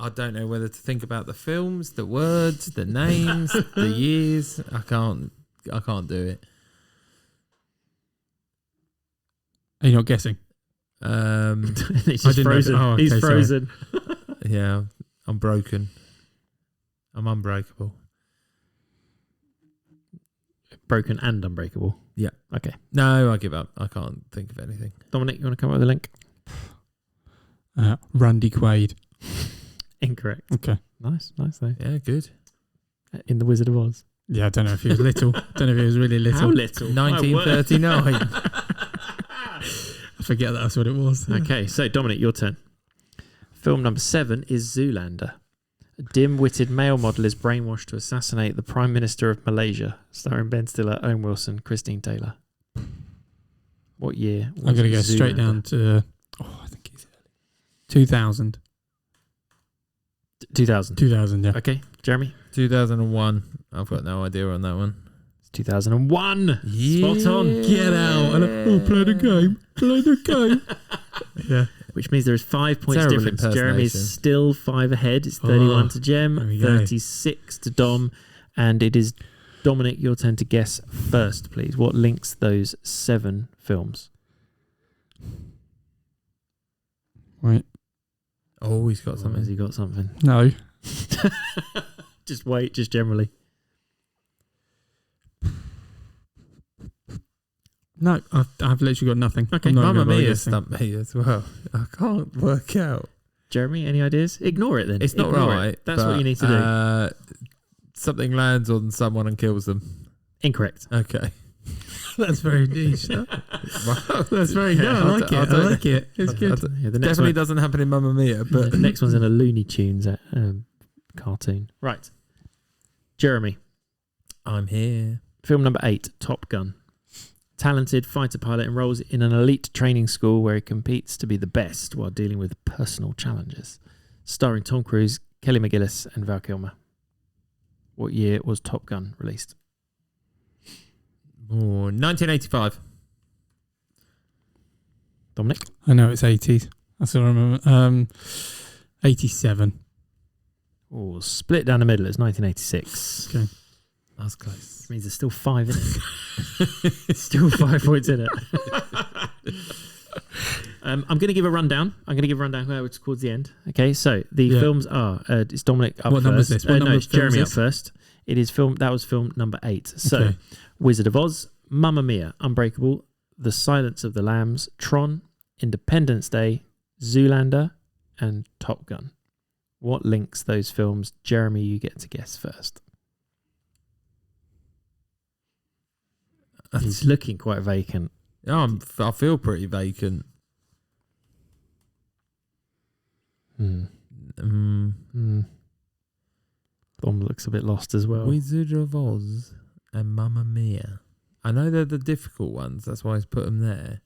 I don't know whether to think about the films, the words, the names, the years. I can't do it. Are you not guessing? He's just frozen. Oh, okay, He's sorry. frozen. Yeah, I'm broken. I'm unbreakable. Broken and unbreakable. Yeah. Okay. No, I give up. I can't think of anything. Dominic, you want to come up with a link? Randy Quaid. Incorrect. Okay. Nice though. Yeah, good. In The Wizard of Oz. Yeah, I don't know if he was little. Don't know if he was really little. How little? 1939. I forget that's what it was. Okay, so Dominic, your turn. Film number 7 is Zoolander. A dim-witted male model is brainwashed to assassinate the Prime Minister of Malaysia, starring Ben Stiller, Owen Wilson, Christine Taylor. What year? I'm going to go straight down to, I think he's 2000. 2000. 2000, yeah. Okay, Jeremy? 2001. I've got no idea on that one. It's 2001. Yeah. Spot on. Get out. Play the game. Play the game. Yeah. Which means there is 5 points Terrible difference. impersonation. Jeremy is still 5 ahead. It's 31 to there Jem, we go. 36 to Dom, and it is Dominic, your turn to guess first, please. What links those 7 films? Right. Oh, he's got Or something. has he got something? No. Just wait, just generally. No, I've literally got nothing. Okay, I'm not Mamma gonna bother Mia guessing. stumped me as well. I can't work out. Jeremy, any ideas? Ignore it then. It's not Ignore right. it. That's what you need to do. Something lands on someone and kills them. Incorrect. Okay. That's very niche. That's very good. I like it. I like it. It's good. Yeah, the next Definitely one, doesn't happen in Mamma Mia, but the next one's in a Looney Tunes cartoon. Right. Jeremy. I'm here. Film number 8, Top Gun. Talented fighter pilot enrolls in an elite training school where he competes to be the best while dealing with personal challenges. Starring Tom Cruise, Kelly McGillis, and Val Kilmer. What year was Top Gun released? Oh, 1985. Dominic? I know it's 80s. That's what I remember. 87. Oh, split down the middle. It's 1986. Okay. That's close. Which means there's still 5 in it. Still 5 points in it. I'm going to give a rundown. Towards the end. Okay, so the films are. It's Dominic up What first. number is this? What number it's of films Jeremy is up first. It is film. That was film number 8. So, Okay. Wizard of Oz, Mamma Mia, Unbreakable, The Silence of the Lambs, Tron, Independence Day, Zoolander, and Top Gun. What links those films? Jeremy, you get to guess first. He's looking quite vacant. I feel pretty vacant. Dom looks a bit lost as well. Wizard of Oz and Mamma Mia. I know they're the difficult ones. That's why he's put them there.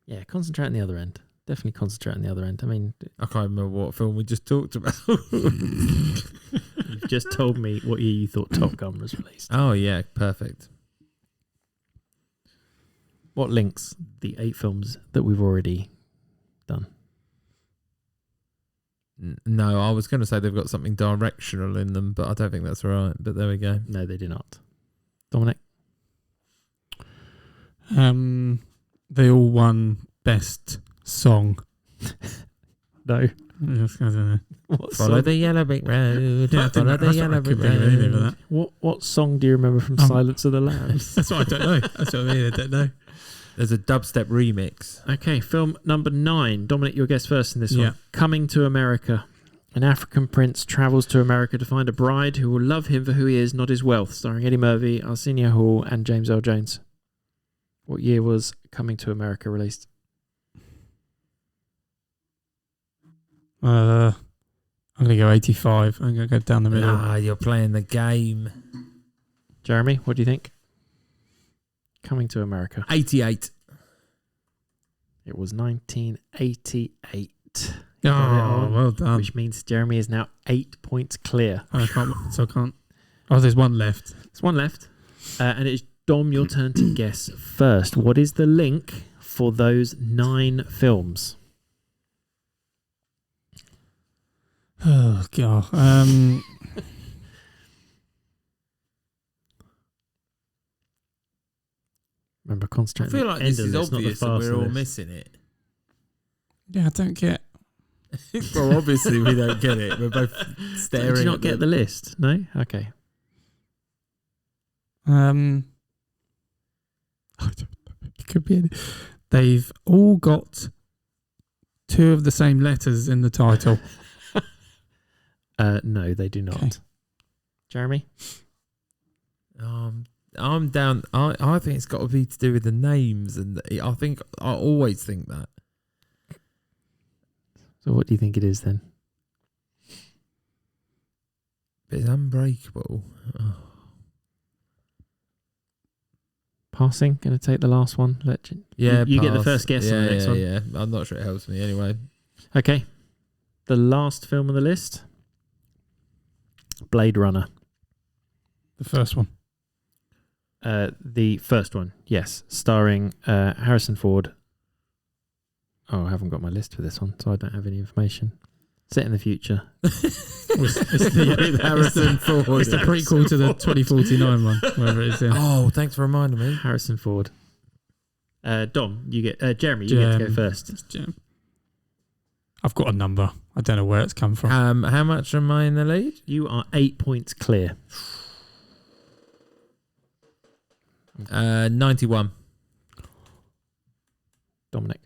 Yeah, concentrate on the other end. Definitely concentrate on the other end. I mean, I can't remember what film we just talked about. you've just told me what year you thought Top Gun was released. Oh, yeah. Perfect. What links the 8 films that we've already done? No, I was going to say they've got something directional in them, but I don't think that's right. But there we go. No, they do not. Dominic? They all won best song. No. I don't know. What Follow song? the yellow brick road. Yeah, I Follow think the that's yellow what I brick could think of anything road. for that. What song do you remember from Silence of the Lambs? That's what I don't know. That's what I mean. I don't know. There's a dubstep remix. Okay, film number 9. Dominic, your guest first in this Yeah. one. Coming to America. An African prince travels to America to find a bride who will love him for who he is, not his wealth. Starring Eddie Murphy, Arsenio Hall, and James Earl Jones. What year was Coming to America released? I'm going to go 85. I'm going to go down the middle. Ah, you're playing the game. Jeremy, what do you think? Coming to America. 88. It was 1988. Oh, well done. Which means Jeremy is now 8 points clear. I can't. Oh, there's one left. There's one left. And it's Dom, your turn to guess first. What is the link for those 9 films? Oh, God. Remember, I concentrate. feel like this is not the obvious that we're all fastest. missing it. Yeah, I don't get. Well, obviously we don't get it. We're both staring. Did you not at get the list? No? Okay. It could be. They've all got 2 of the same letters in the title. No, they do not. Okay. Jeremy? I'm down. I think it's got to be to do with the names, and I always think that. So what do you think it is then? But it's Unbreakable. Oh. Passing? Going to take the last one? Yeah, You get the pass. first guess on the next one. Yeah, I'm not sure it helps me anyway. Okay. The last film on the list? Blade Runner. The first one. The first one, yes. Starring Harrison Ford. Oh, I haven't got my list for this one, so I don't have any information. Set in the future. It's the Harrison Ford. It's the prequel to the 2049 one, whatever it is. Yeah. Oh, thanks for reminding me. Harrison Ford. Dom, you get Jeremy, you get to go first. Jam. I've got a number. I don't know where it's come from. How much am I in the lead? You are 8 points clear. 91. Dominic.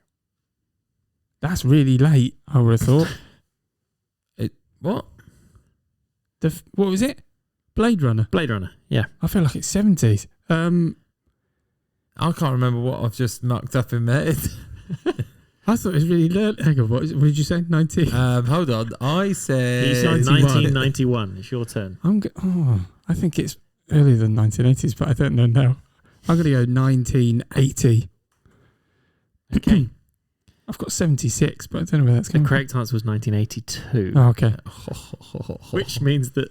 That's really late, I would have thought. What? What was it? Blade Runner. Blade Runner. Yeah. I feel like it's 70s. I can't remember what I've just mucked up in my head. I thought it was really late. Hang on, what did you say? 19? Hold on. I said... You said 91. 1991. It's your turn. I think it's earlier than 1980s, but I don't know now. I'm going to go 1980. Okay. I've got 76, but I don't know where that's The coming correct answer was 1982. from. Oh, okay. Which means that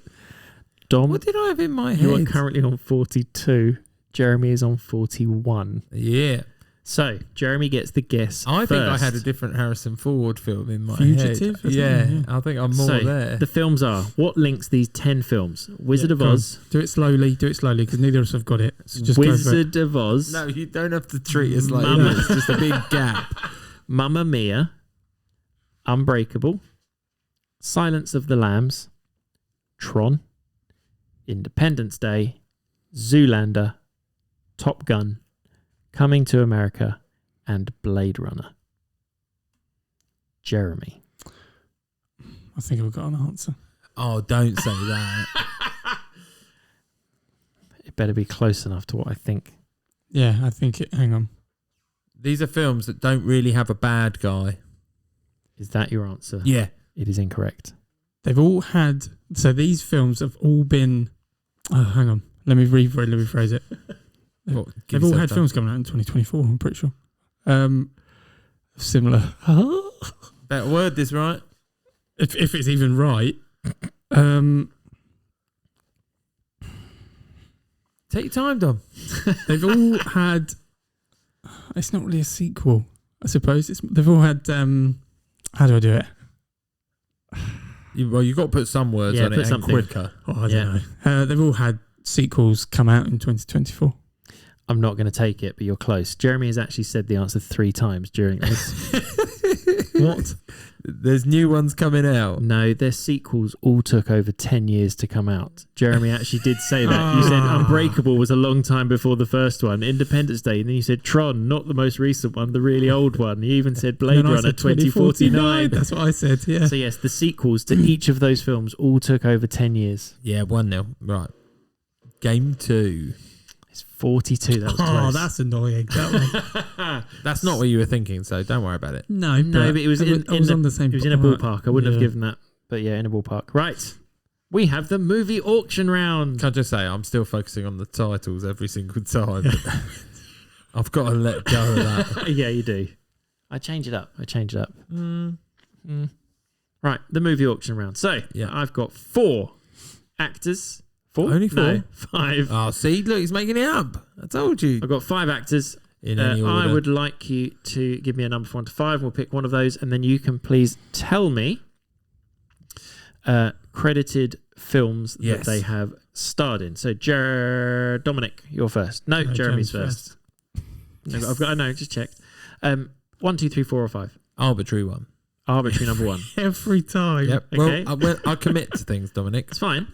Dom, What did I have in my head? you are currently on 42. Jeremy is on 41. Yeah. So, Jeremy gets the guess I think I first. had a different Harrison Ford film in my Fugitive? head. Yeah, I think I'm more So, there. the films are, what links these 10 films? Wizard of go on. Oz. Do it slowly, because neither of us have got it. So just go for it. Wizard of Oz. No, you don't have to treat us like Mama. that. It's just a big gap. Mamma Mia. Unbreakable. Silence of the Lambs. Tron. Independence Day. Zoolander. Top Gun. Coming to America. And Blade Runner. Jeremy. I think I've got an answer. Oh, don't say that. It better be close enough to what I think. Yeah, I think it. Hang on. These are films that don't really have a bad guy. Is that your answer? Yeah. It is incorrect. They've all had. So these films have all been. Oh, hang on. Let me rephrase it. What, They've all had films coming out in 2024. I'm pretty sure. Similar. Better word this right. If it's even right. Take your time, Dom. They've all had. It's not really a sequel, I suppose. They've all had. How do I do it? You've got to put some words Yeah, on it put and something. quicker. Oh, I don't know. They've all had sequels come out in 2024. I'm not going to take it, but you're close. Jeremy has actually said the answer 3 times during this. What? There's new ones coming out. No, their sequels all took over 10 years to come out. Jeremy actually did say that. You said Unbreakable was a long time before the first one. Independence Day. And then you said Tron, not the most recent one, the really old one. You even said Blade Runner 2049. That's what I said, yeah. So yes, the sequels to each of those films all took over 10 years. Yeah, 1-0. Right. Game 2. It's 42. That was close. Oh, that's annoying. That one. That's not what you were thinking, so don't worry about it. No, but it was on the same. It was in a ballpark. I wouldn't have given that. But yeah, in a ballpark. Right. We have the movie auction round. Can I just say, I'm still focusing on the titles every single time. I've got to let go of that. Yeah, you do. I change it up. Right, the movie auction round. So, Yeah. I've got 4 actors. 4? Only 4? No, 5. Oh, see, look, he's making it up. I told you. I've got 5 actors. In any order. I would like you to give me a number from 1 to 5. We'll pick one of those, and then you can please tell me credited films that they have starred in. So, Dominic, you're first. No, Jeremy's first. Yes. I've got. No, just checked. 1, 2, 3, 4, or 5. Arbitrary one. Arbitrary number 1. Every time. Yep. Okay. Well, I commit to things, Dominic. It's fine.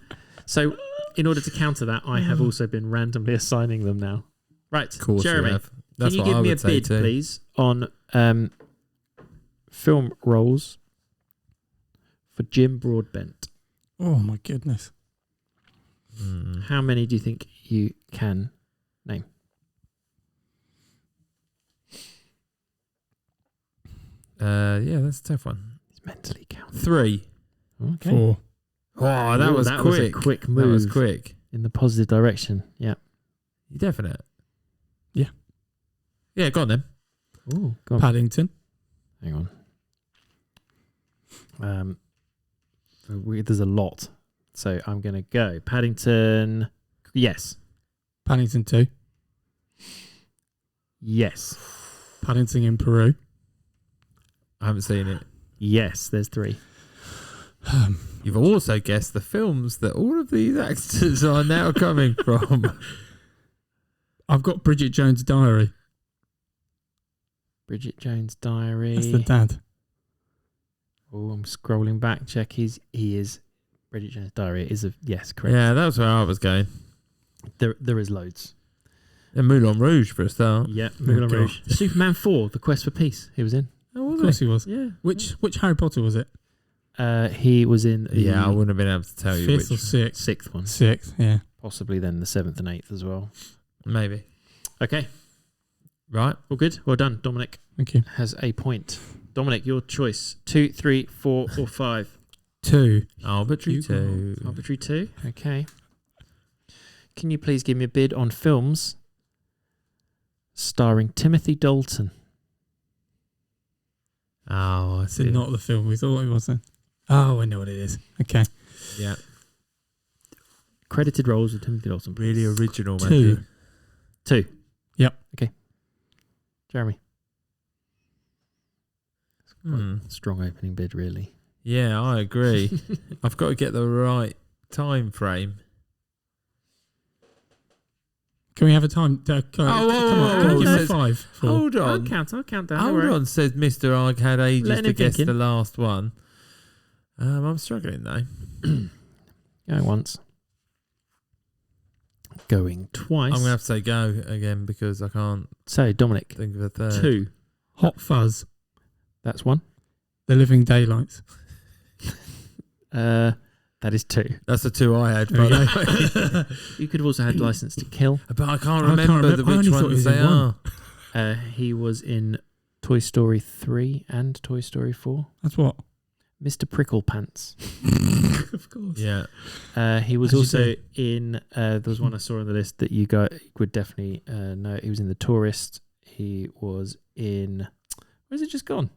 So, in order to counter that, I have also been randomly assigning them now. Right, Of course Jeremy, you have. That's can you what give I me a would say bid, too. please, on film roles for Jim Broadbent? Oh my goodness. How many do you think you can name? Yeah, that's a tough one. It's mentally counting. 3. Okay. 4. Oh, that was that quick. was a quick move. That was quick. In the positive direction. Yeah. You definite? Yeah. Yeah, go on then. Ooh, go on. Paddington. Hang on. There's a lot. So I'm going to go. Paddington. Yes. Paddington 2. Yes. Paddington in Peru. I haven't seen it. Yes. There's 3. You've also guessed the films that all of these actors are now coming from. I've got Bridget Jones' Diary. Bridget Jones' Diary. That's the dad. Oh, I'm scrolling back. Check. He is. Bridget Jones' Diary is a yes, correct. Yeah, that's where I was going. There is loads. And Moulin Rouge for a start. Yeah, Moulin God. Rouge. Superman 4, The Quest for Peace. He was in. Oh, Of course he was. Yeah. Which Harry Potter was it? He was in the Yeah, I wouldn't have been able to tell you Fifth which. or sixth? sixth one. Sixth, yeah. Possibly then the 7th and 8th as well. Maybe. Okay. Right. All good. Well done. Dominic Thank you. has a point. Dominic, your choice. 2, 3, 4, or 5. 2. Arbitrary You 2. Arbitrary 2. Okay. Can you please give me a bid on films starring Timothy Dalton? Oh, I Is see. it not the film we thought it was then? Oh, I know what it is. Okay. Yeah. Credited roles with Timothy Dalton. Really original, 2. Matthew. 2. Yep. Okay. Jeremy. Hmm. Strong opening bid, really. Yeah, I agree. I've got to get the right time frame. Can we have a time? Come on, oh, give it me says- 5. 4. Hold I'll on. count down. Hold on, says Mr. I had ages Letting to him guess thinking. the last one. I'm struggling though. Going once. Going twice. I'm going to have to say go again because I can't So, Dominic. think of a third. 2. Hot Fuzz. That's 1. The Living Daylights. That is 2. That's the 2 I had, by the way. You could have also had License to Kill. But I can't I can't remember remember. I which only thought he ones was they in one. are. He was in Toy Story 3 and Toy Story 4. That's what? Mr. Pricklepants. Of course. Yeah. He was As you also say. in. There was one I saw on the list that you would definitely know. He was in The Tourist. He was in. Where's it just gone?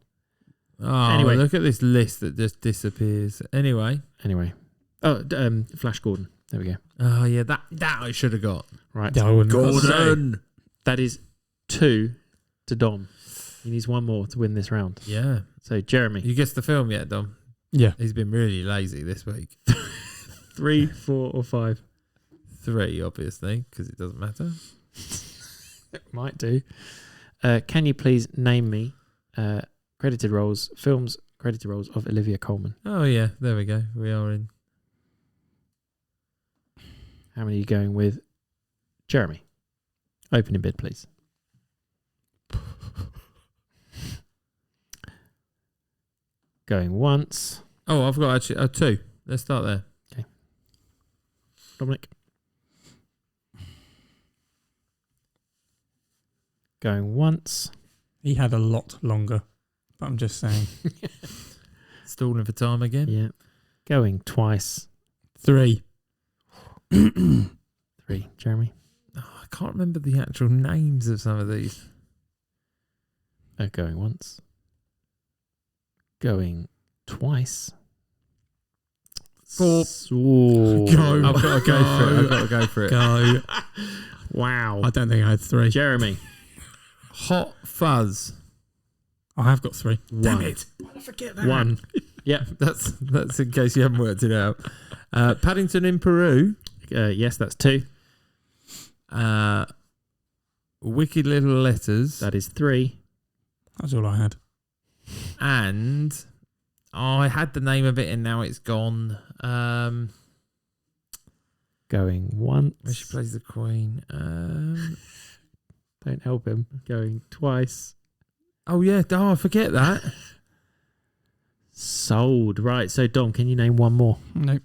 Oh, Anyway. look at this list that just disappears. Anyway. Oh, Flash Gordon. There we go. Oh, yeah, that I should have got. Right. Yeah, I wouldn't have got Gordon. That is 2 to Dom. He needs 1 more to win this round. Yeah. So, Jeremy. You guessed the film yet, Dom? Yeah. He's been really lazy this week. 3, 4, or 5? 3, obviously, because it doesn't matter. Might do. Can you please name me films credited roles of Olivia Colman? Oh, yeah, there we go. We are in. How many are you going with? Jeremy. Opening bid, please. Going once. Oh, I've got actually 2. Let's start there. Dominic. Going once. He had a lot longer. But I'm just saying. Stalling for time again. Yeah. Going twice. 3. 3. Jeremy. Oh, I can't remember the actual names of some of these. Going once. Going twice. 4. Ooh. Go. I've got to go for it. I've got to go for it. Go. Wow. I don't think I had 3. Jeremy. Hot Fuzz. I have got 3. Damn it. Why did I forget that? 1. Yep. That's in case you haven't worked it out. Paddington in Peru. Yes, that's 2. Wicked Little Letters. That is 3. That's all I had. And I had the name of it and now it's gone. Going once. Where she plays the Queen. Don't help him. Going twice. Oh, yeah. Oh, I forget that. Sold. Right. So, Dom, can you name 1 more? No.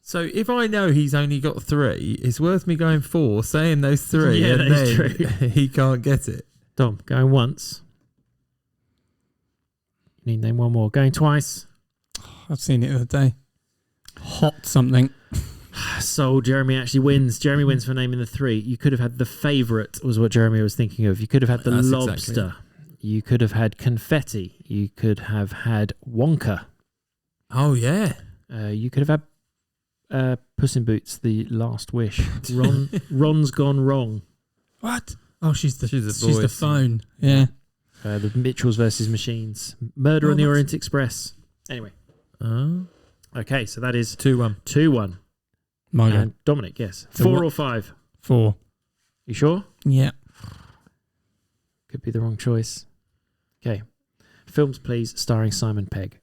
So if I know he's only got 3, it's worth me going 4, saying those 3, Yeah, and that is then true. he can't get it. Dom, going once. You need to name 1 more. Going twice. I've seen it the other day. Hot something. So Jeremy actually wins. Jeremy wins for naming the 3. You could have had The Favourite, was what Jeremy was thinking of. You could have had The That's Lobster. exactly You could have had Confetti. You could have had Wonka. Oh, yeah. You could have had Puss in Boots, The Last Wish. Ron's Gone Wrong. What? Oh, she's the voice. phone. Yeah. The Mitchells versus Machines. Murder on the Orient Express. Anyway. Okay, so that is 2-1. 2-1. My go. And Dominic, yes. So 4 what- or 5? 4. You sure? Yeah. Could be the wrong choice. Okay. Films, please, starring Simon Pegg.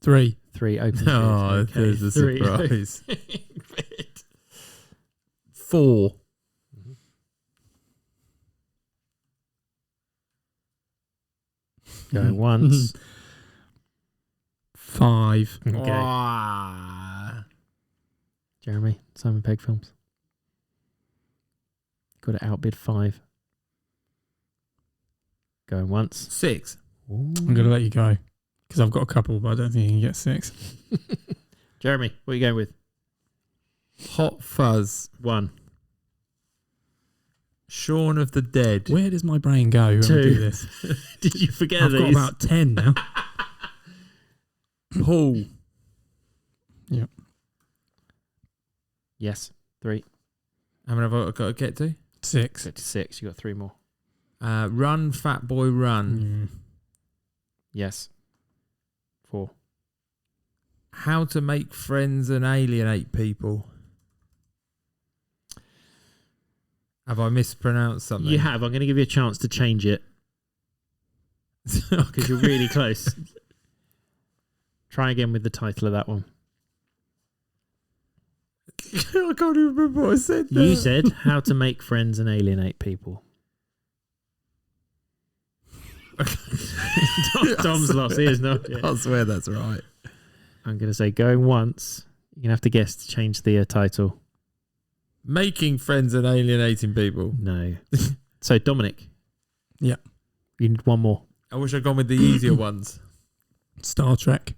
Three. Open. Oh, okay. there's a 3 surprise. open. 4. Going once. 5. Okay. Ah. Jeremy, Simon Pegg films. Got to outbid 5. Going once. 6. I'm going to let you go because I've got a couple, but I don't think you can get 6. Jeremy, what are you going with? Hot Fuzz. 1. Shaun of the Dead. Where does my brain go when I 2. do this? Did you forget I've these? got about 10 now. Paul. Yep. Yes. 3. How many have I got to get to? 6. Get to 6. You got 3 more. Run, Fat Boy, Run. Yes. 4. How to Make Friends and Alienate People. Have I mispronounced something? You have. I'm going to give you a chance to change it because you're really close. Try again with the title of that one. I can't even remember what I said there. You said How to Make Friends and Alienate People. Tom's lost. He is not. I swear that's right. I'm going to say going once. You're going to have to guess to change the title. Making Friends and Alienating People. No. So, Dominic. Yeah. You need one more. I wish I'd gone with the easier ones. Star Trek.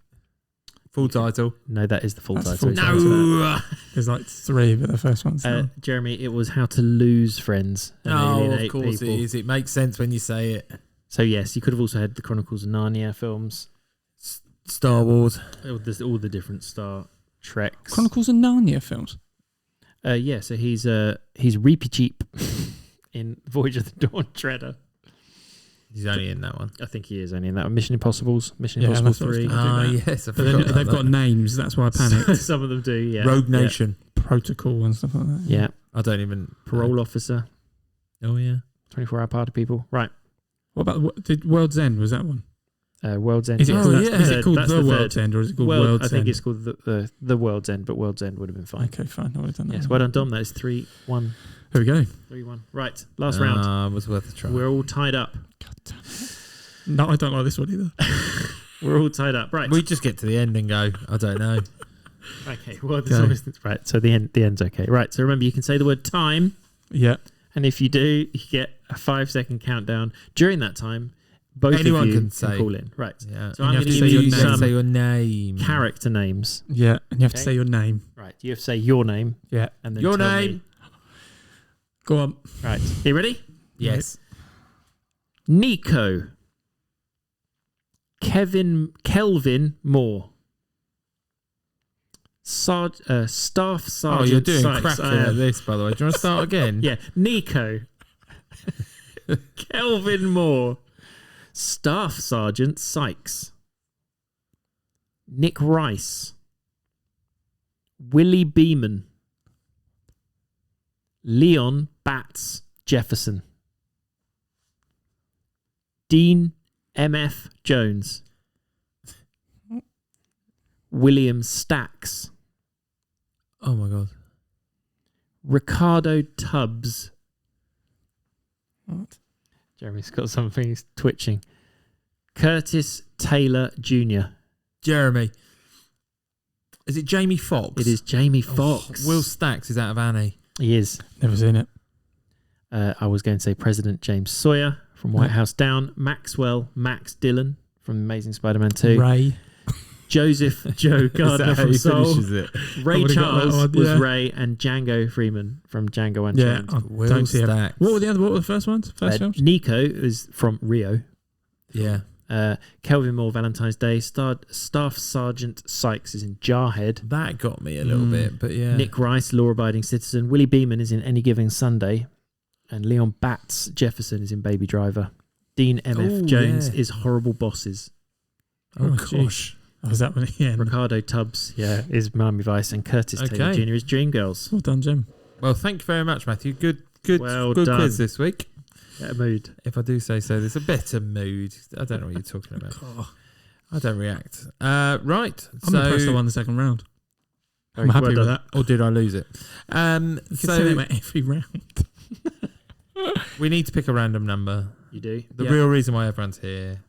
Full title. No, that is the full That's title. full title. No. There's like 3, but the first one's not. Jeremy, it was How to Lose Friends and Oh, Alienate of course People. it is. It makes sense when you say it. So, yes, you could have also had the Chronicles of Narnia films. Star Wars. All the different Star Treks. Chronicles of Narnia films. Yeah, so he's Reapy Cheap in Voyage of the Dawn Treader. He's only in that one. I think he is only in that one. Mission Impossible that's 3. what I was gonna do. Ah, that. yes. I But forgot then about they've that. got names. That's why I panicked. Some of them do, yeah. Rogue Nation. Protocol and stuff like that. Yeah. I don't even. Parole Officer. Oh, yeah. 24-Hour Party People. Right. What about did World's End? Was that one? World's End. Is it, Oh, called, yeah. is it called That's The the World's third. End or is it called World, World's I think End? it's called the World's End, but World's End would have been fine. Okay, fine. I would have done that. Yes, well done, Dom. That is 3-1. Here we go. 3-1. Right, last round. It was worth a try. We're all tied up. God damn it. No, I don't like this one either. We're all tied up. Right. We just get to the end and go, I don't know. Okay, well, Go. right, so the end's okay. Right, so remember, you can say the word time, Yeah. and if you do, you get a 5-second countdown. During that time, both Anyone of you can say. call in. Right, Yeah. so And I'm you going to have to give say your you name. some Say your name. character names. Yeah. And you have to Okay. say your name. Right, you have to say your name. Yeah. And then Your tell name. me. Go on. Right, you ready? Yes. Nico. Kelvin Moore. Staff Sergeant Oh, you're doing Sykes. cracking I am. at this, by the way. Do you want to start again? Yeah, Nico. Kelvin Moore. Staff Sergeant Sykes. Nick Rice. Willie Beeman. Leon Bats Jefferson. Dean M.F. Jones. William Stacks. Oh, my God. Ricardo Tubbs. What? Jeremy's got something, he's twitching. Curtis Taylor Jr. Jeremy. Is it Jamie Foxx? It is Jamie Oh, Foxx. Will Stacks is out of Annie. He is. Never seen it. I was going to say President James Sawyer from White House Down. Maxwell Max Dillon from Amazing Spider-Man 2. Ray. Joseph Joe Gardner Is that how from he Soul. finishes it? Ray would've got that Charles one, was yeah. Ray, and Django Freeman from Django Yeah. Unchained. I Will don't see it. Stacks. What were the first ones? First films? Nico is from Rio. Yeah. Kelvin Moore, Valentine's Day. Staff Sergeant Sykes is in Jarhead. That got me a little bit, but yeah. Nick Rice, Law-Abiding Citizen. Willie Beeman is in Any Given Sunday. And Leon Bats Jefferson is in Baby Driver. Dean M.F. Oh, Jones yeah. is Horrible Bosses. Oh, gee. gosh. Oh, was that one again? Ricardo Tubbs, is Miami Vice. And Curtis Taylor Okay. Jr. is Dreamgirls. Well done, Jim. Well, thank you very much, Matthew. Good Good, Well good done. quiz this week. Get a mood. If I do say so, there's a better mood. I don't know what you're talking about. I don't react. Right. I'm impressed I won the second round. I'm happy with that. Or did I lose it? You can say that about every round. We need to pick a random number. You do? The real reason why everyone's here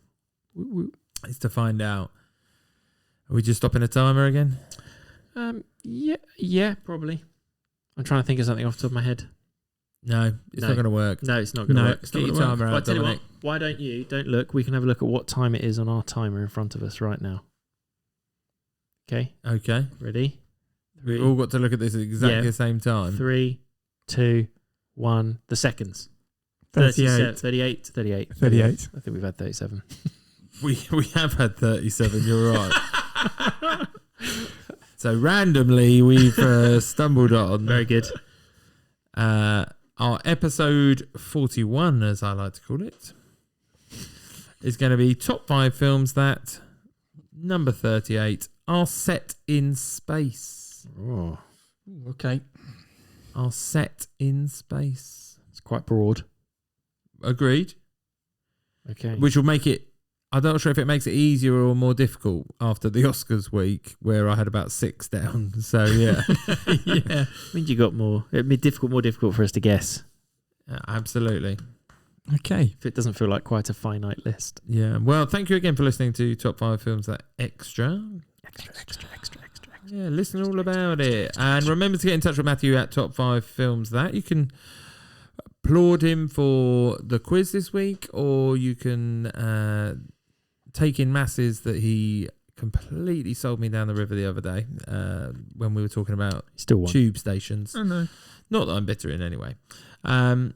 is to find out. Are we just stopping a timer again? Yeah, probably. I'm trying to think of something off the top of my head. No, it's not going to work. No, it's not going to work. Get your timer out, Tell you what, Dominic. why don't look, we can have a look at what time it is on our timer in front of us right now. Okay, ready? We've all got to look at this at exactly the same time. 3, 2, 1, the seconds. 38. 38. I think we've had 37. We have had 37, you're right. So randomly we've stumbled on. Very good. Our episode 41, as I like to call it, is going to be top 5 films that, number 38, are set in space. Oh, Okay. Are set in space. it's quite broad. Agreed. Okay. Which will make it, I'm not sure if it makes it easier or more difficult after the Oscars week, where I had about 6 down. So, yeah. Yeah. I mean, you got more. It'd be more difficult for us to guess Absolutely. Okay. if it doesn't feel like quite a finite list. Yeah. Well, thank you again for listening to Top 5 Films That Extra. Extra. Yeah, listen all about it. And remember to get in touch with Matthew at Top 5 Films That. You can applaud him for the quiz this week, or you can take in masses that he completely sold me down the river the other day when we were talking about Still one. tube stations. Oh, no. Not that I'm bitter in any way. But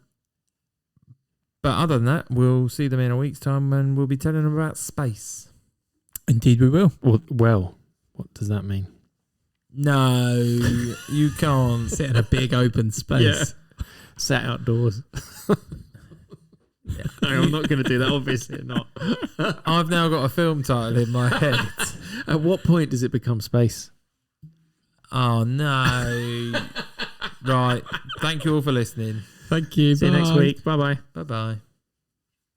other than that, we'll see them in a week's time and we'll be telling them about space. Indeed we will. Well, what does that mean? No, you can't. Sit in a big open space. Sat outdoors. I'm not going to do that, obviously not. I've now got a film title in my head. At what point does it become space? Oh, no. Right. Thank you all for listening. Thank you. See you next Bye. week. Bye-bye. Bye-bye.